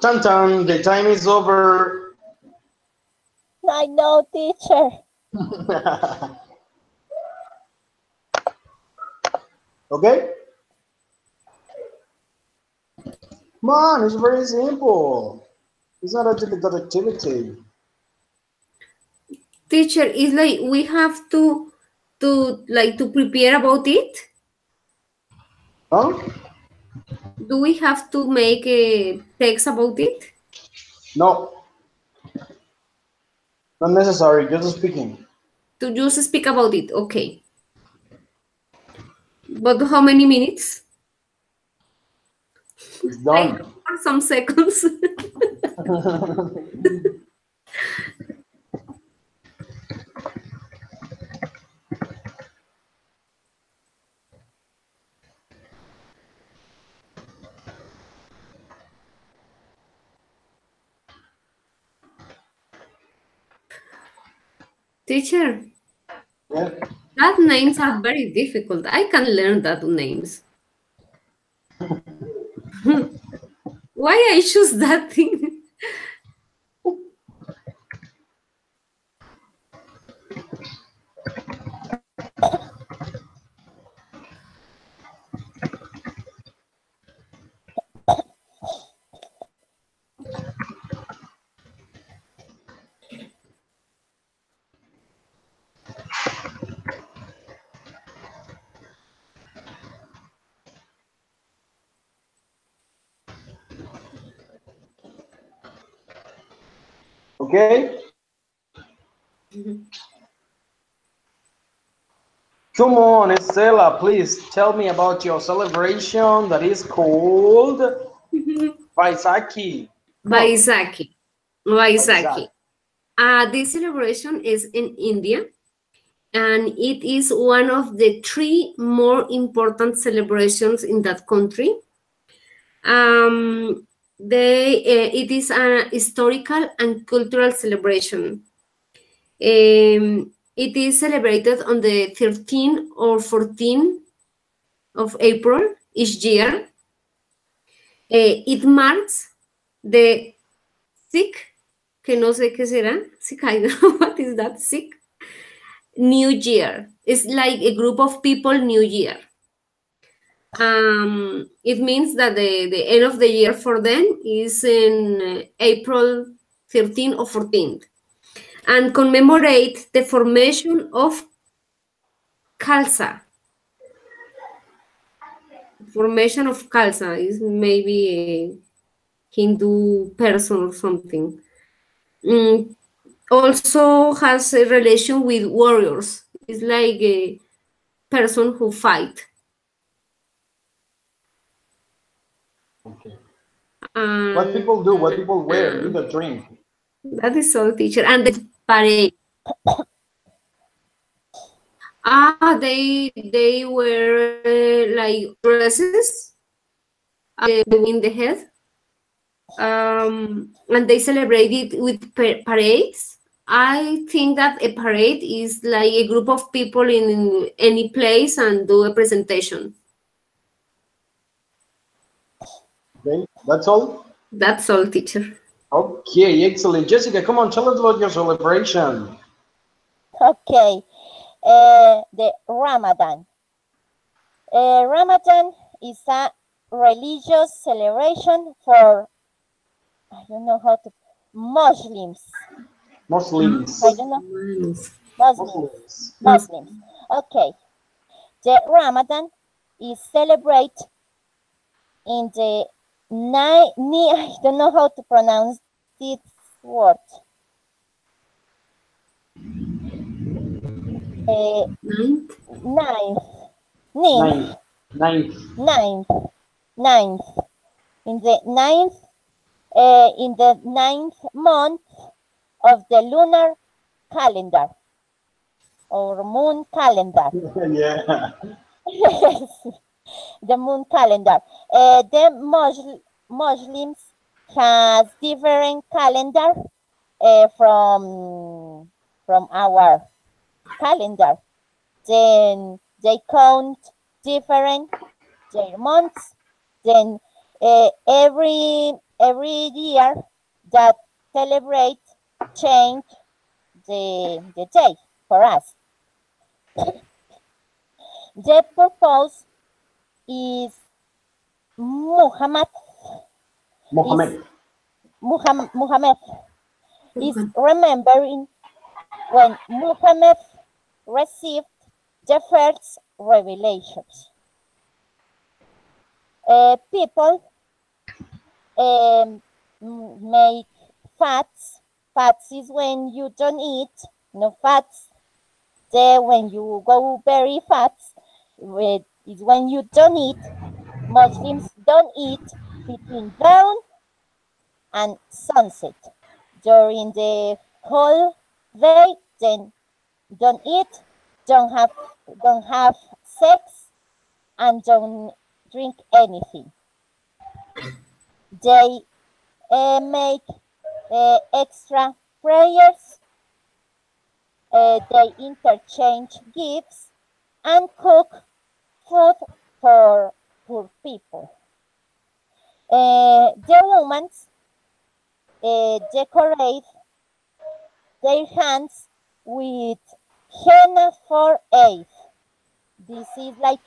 Tan tan, the time is over. I know, teacher. Okay? Come on, it's very simple. It's not a difficult activity. Teacher, is like we have to prepare about it. Huh? Do we have to make a text about it? No, not necessary, just speaking. To just speak about it, okay. But how many minutes? It's I done. hope for some seconds. Teacher, Yeah. that names are very difficult. I can learn that names. Why I choose that thing? Okay? Come on, Estela, please tell me about your celebration that is called Vaisakhi. Come on, Baisakhi. Baisakhi. Vaisakhi. This celebration is in India, and it is one of the three more important celebrations in that country. Um, it is a historical and cultural celebration. It is celebrated on the 13th or 14th of April each year. It marks the Sikh, que no sé qué será, Sikh, I don't know what is that, Sikh New Year. It's like a group of people New Year. It means that the end of the year for them is in April 13th or 14th, and commemorate the formation of Khalsa. Formation of Khalsa is maybe a Hindu person or something. Mm, Also has a relation with warriors. It's like a person who fight. Okay. What And people do, what people wear, eat or drink. that is all, teacher. And the parade. They wear like dresses in the head, and they celebrate it with parades. I think that a parade is like a group of people in any place and do a presentation. Okay, that's all? That's all, teacher. Okay, excellent. Jessica, come on, tell us about your celebration. Okay. The Ramadan. Ramadan is a religious celebration for, I don't know how to, Muslims. Muslims. I don't know. Muslims. Muslims. Okay. The Ramadan is celebrated in the I don't know how to pronounce this word. Ninth? Ninth. Ninth. Ninth. Ninth. In the ninth month of the lunar calendar or moon calendar. Yeah. The moon calendar. The Muslims has different calendar from our calendar. Then they count different their months. Then every every year that celebrate change the day for us. The purpose is Muhammad is Mohammed. Muhammad is Okay. remembering when Muhammad received the first revelations. People um, make fats. Fats is when you don't eat. No fats. When you go very fat, is when you don't eat. Muslims don't eat between dawn and sunset. During the whole day, then don't eat, don't have sex, and don't drink anything. They make extra prayers. They interchange gifts and cook food for poor people. The women decorate their hands with henna for Eid. This is like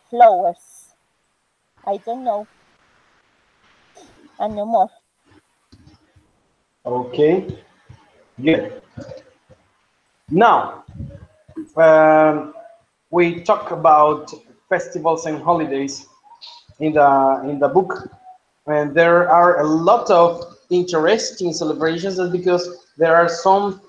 flowers. I don't know, and no more. Okay, good. Now, um, we talk about festivals and holidays in the book, and there are a lot of interesting celebrations. That's because there are some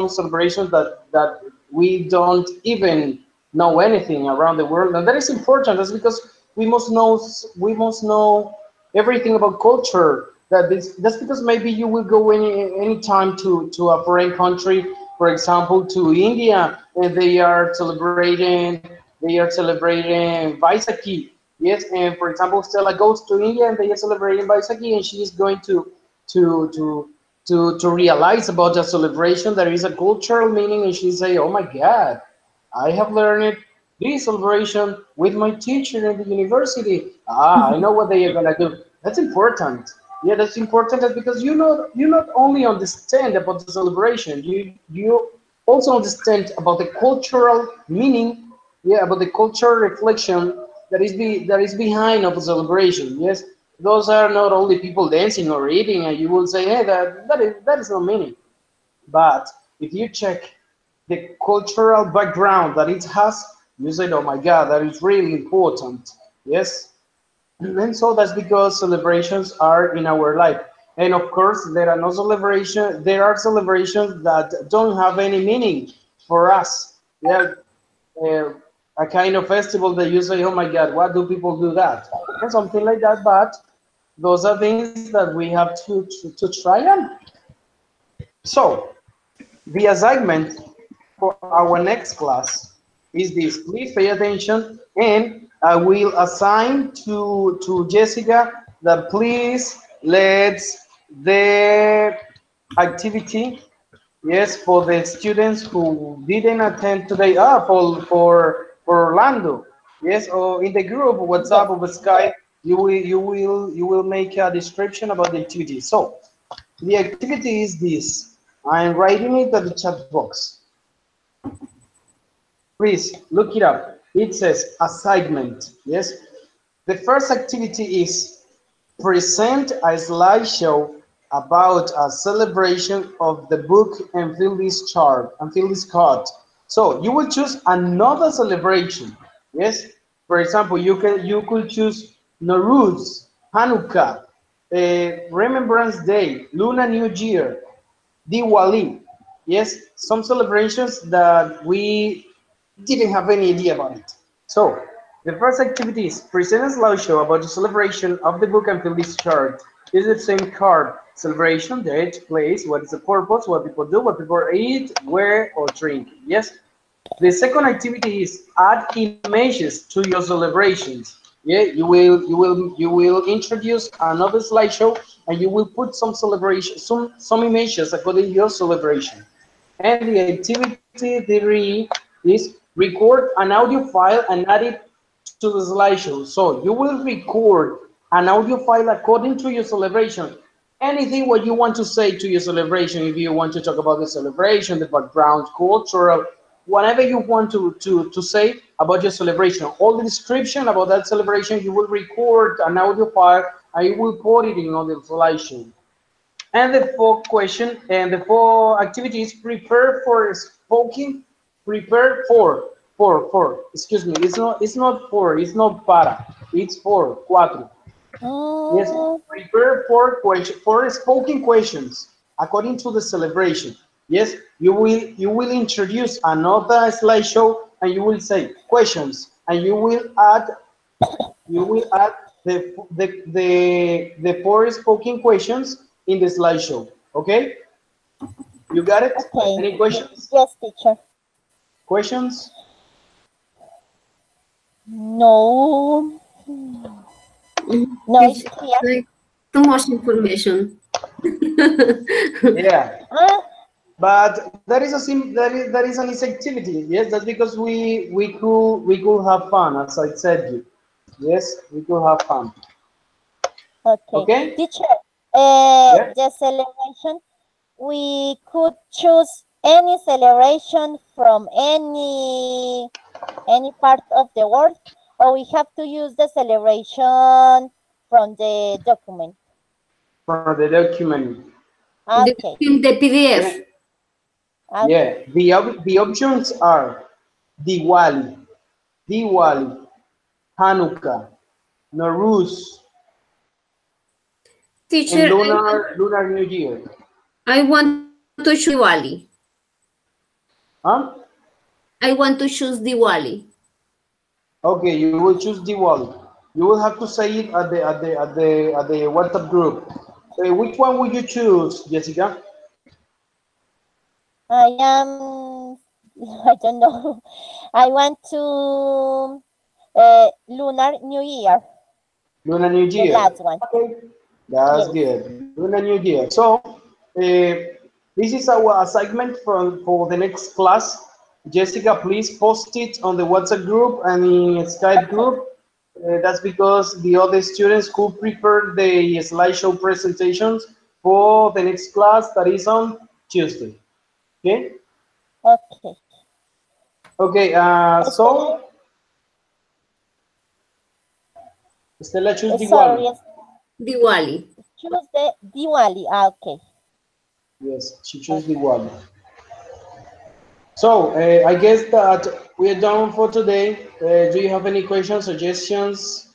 celebrations that we don't even know anything around the world, and that is important. That's because we must know everything about culture. That's because maybe you will go any time to a foreign country, for example, to India, and they are celebrating Vaisakhi. Yes, and for example, Stella goes to India and they are celebrating Vaisakhi, and she is going to to to realize about the celebration. There is a cultural meaning, and she say, "Oh my God, I have learned this celebration with my teacher in the university. Ah, I know what they are gonna do." That's important. Yeah, that's important because you not only understand about the celebration, you also understand about the cultural meaning. Yeah, about the cultural reflection that is behind of a celebration. Yes, those are not only people dancing or eating, and you will say, "Hey, that is no meaning." But if you check the cultural background that it has, you say, "Oh my God, that is really important." Yes, and so that's because celebrations are in our life. And of course, there are no celebration. There are celebrations that don't have any meaning for us. Yeah, uh, a kind of festival that you say, "Oh my God, why do people do that?" And something like that. But those are things that we have to try on. So the assignment for our next class is this. Please pay attention, and I will assign to Jessica that please let's the activity. Yes, for the students who didn't attend today. For Orlando. Yes, or in the group WhatsApp Yes. or Skype, you will make a description about the activity. So the activity is this. I am writing it at the chat box. Please look it up. It says assignment. Yes. The first activity is present a slideshow about a celebration of the book and fill this chart and fill this card. So you will choose another celebration. Yes. For example, you could choose Nowruz, Hanukkah, Remembrance Day, Lunar New Year, Diwali. Yes, some celebrations that we didn't have any idea about it. So, the first activity is present a slideshow about the celebration of the book and fill this chart. This is the same card. Celebration, date, place, what is the purpose, what people do, what people eat, wear, or drink. Yes? The second activity is add images to your celebrations. Yeah, you will introduce another slideshow and you will put some celebration, some images according to your celebration. And the activity three is record an audio file and add it to the slideshow. So you will record an audio file according to your celebration. Anything what you want to say to your celebration, if you want to talk about the celebration, the background, cultural, whatever you want to say about your celebration, all the description about that celebration, you will record an audio file and you will put it in on the slideshow. And the fourth question and the fourth activity is prepare for spoken. Prepare for. Excuse me. It's not for. It's not para. It's for cuatro. Yes. Mm, Prepare for spoken questions according to the celebration. Yes. You will introduce another slideshow and you will say questions and you will add the four spoken questions in the slideshow. Okay, you got it? okay. Any questions? Yes, teacher. Questions? No. No, it's It's clear. like too much information. Yeah, Ah, but that is an easy activity. Yes, that's because we could have fun, as I said you. Yes, we could have fun. okay. Okay. Teacher, Yeah. the celebration, we could choose any celebration from any part of the world, or we have to use the celebration from the document. For the document. Okay, The Yeah. PDF. okay, Yeah. The options are Diwali, Hanukkah, Nowruz, and Teacher, lunar New Year. I want to choose Diwali. Huh? I want to choose Diwali. Okay, you will choose Diwali. You will have to say it at the WhatsApp group. Which one would you choose, Jessica? I am, I don't know. I want to Lunar New Year, Lunar New the Year. last one. Okay, that's Yes. good. Lunar New Year. So this is our assignment for the next class. Jessica, please post it on the WhatsApp group and in Skype Okay. group. That's because the other students could prepare the slideshow presentations for the next class that is on Tuesday. Okay. Okay. Okay. Estela, Stella choose Diwali. sorry, Diwali. choose the Diwali. Ah, okay. Yes, she chose Okay. Diwali. So I guess that we are done for today. Do you have any questions, suggestions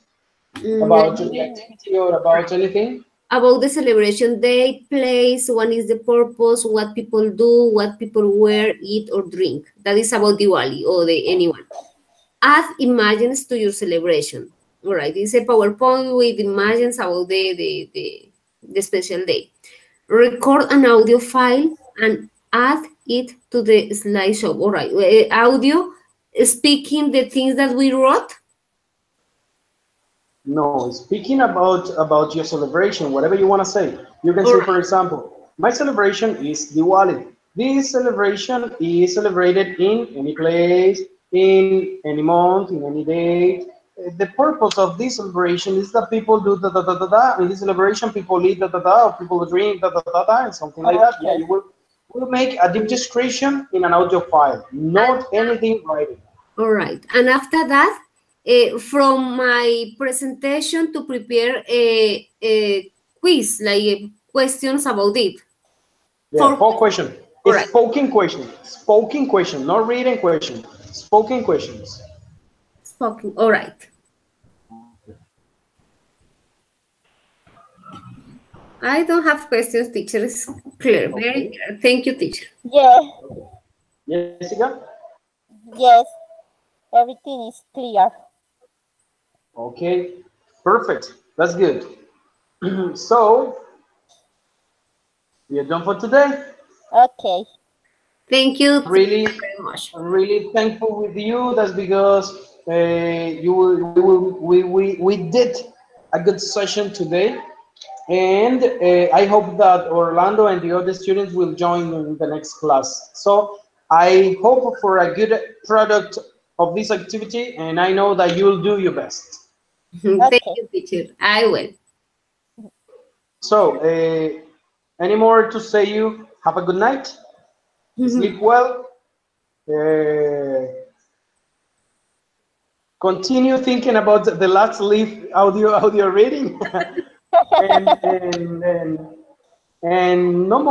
about the Mm, activity or about anything? about the celebration day, place, what is the purpose, what people do, what people wear, eat, or drink. That is about Diwali or the anyone. Add images to your celebration. All right, it's a PowerPoint with images about the special day. Record an audio file and add it to the slideshow. All right, audio speaking the things that we wrote. No, speaking about your celebration, whatever you want to say. You can All say, right, for example, my celebration is Diwali. This celebration is celebrated in any place, in any month, in any day. The purpose of this celebration is that people do da da da da da. In this celebration, people eat da da da, or people drink da da da da, and something like that. Yeah, Okay. you will make a deep description in an audio file, not anything writing. all right. And after that, from my presentation to prepare a quiz, like questions about it. Yeah, For four question. all It's right, spoken question, not written question. Spoken questions. spoken. All right. I don't have questions, teacher. It's clear, very Okay. clear. Thank you, teacher. Yeah. Jessica? Yes. Everything is clear. Okay. Perfect. That's good. So we are done for today. Okay. Thank you, I'm really, teacher, very much. I'm really thankful with you. That's because we did a good session today. And I hope that Orlando and the other students will join in the next class. So I hope for a good product of this activity, and I know that you'll do your best. Thank Okay. you, teacher. I will. So, any more to say you? Have a good night. Sleep well. Continue thinking about the last leaf audio reading, and and no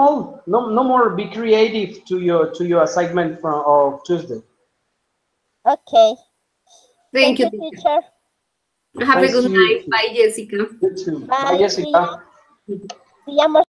more be creative to your assignment from of Tuesday. Okay. Thank Thank you, you, teacher. teacher. Have a Thanks good to you night. too. Bye, Jessica. You too. Bye, Bye. Jessica. See ya, more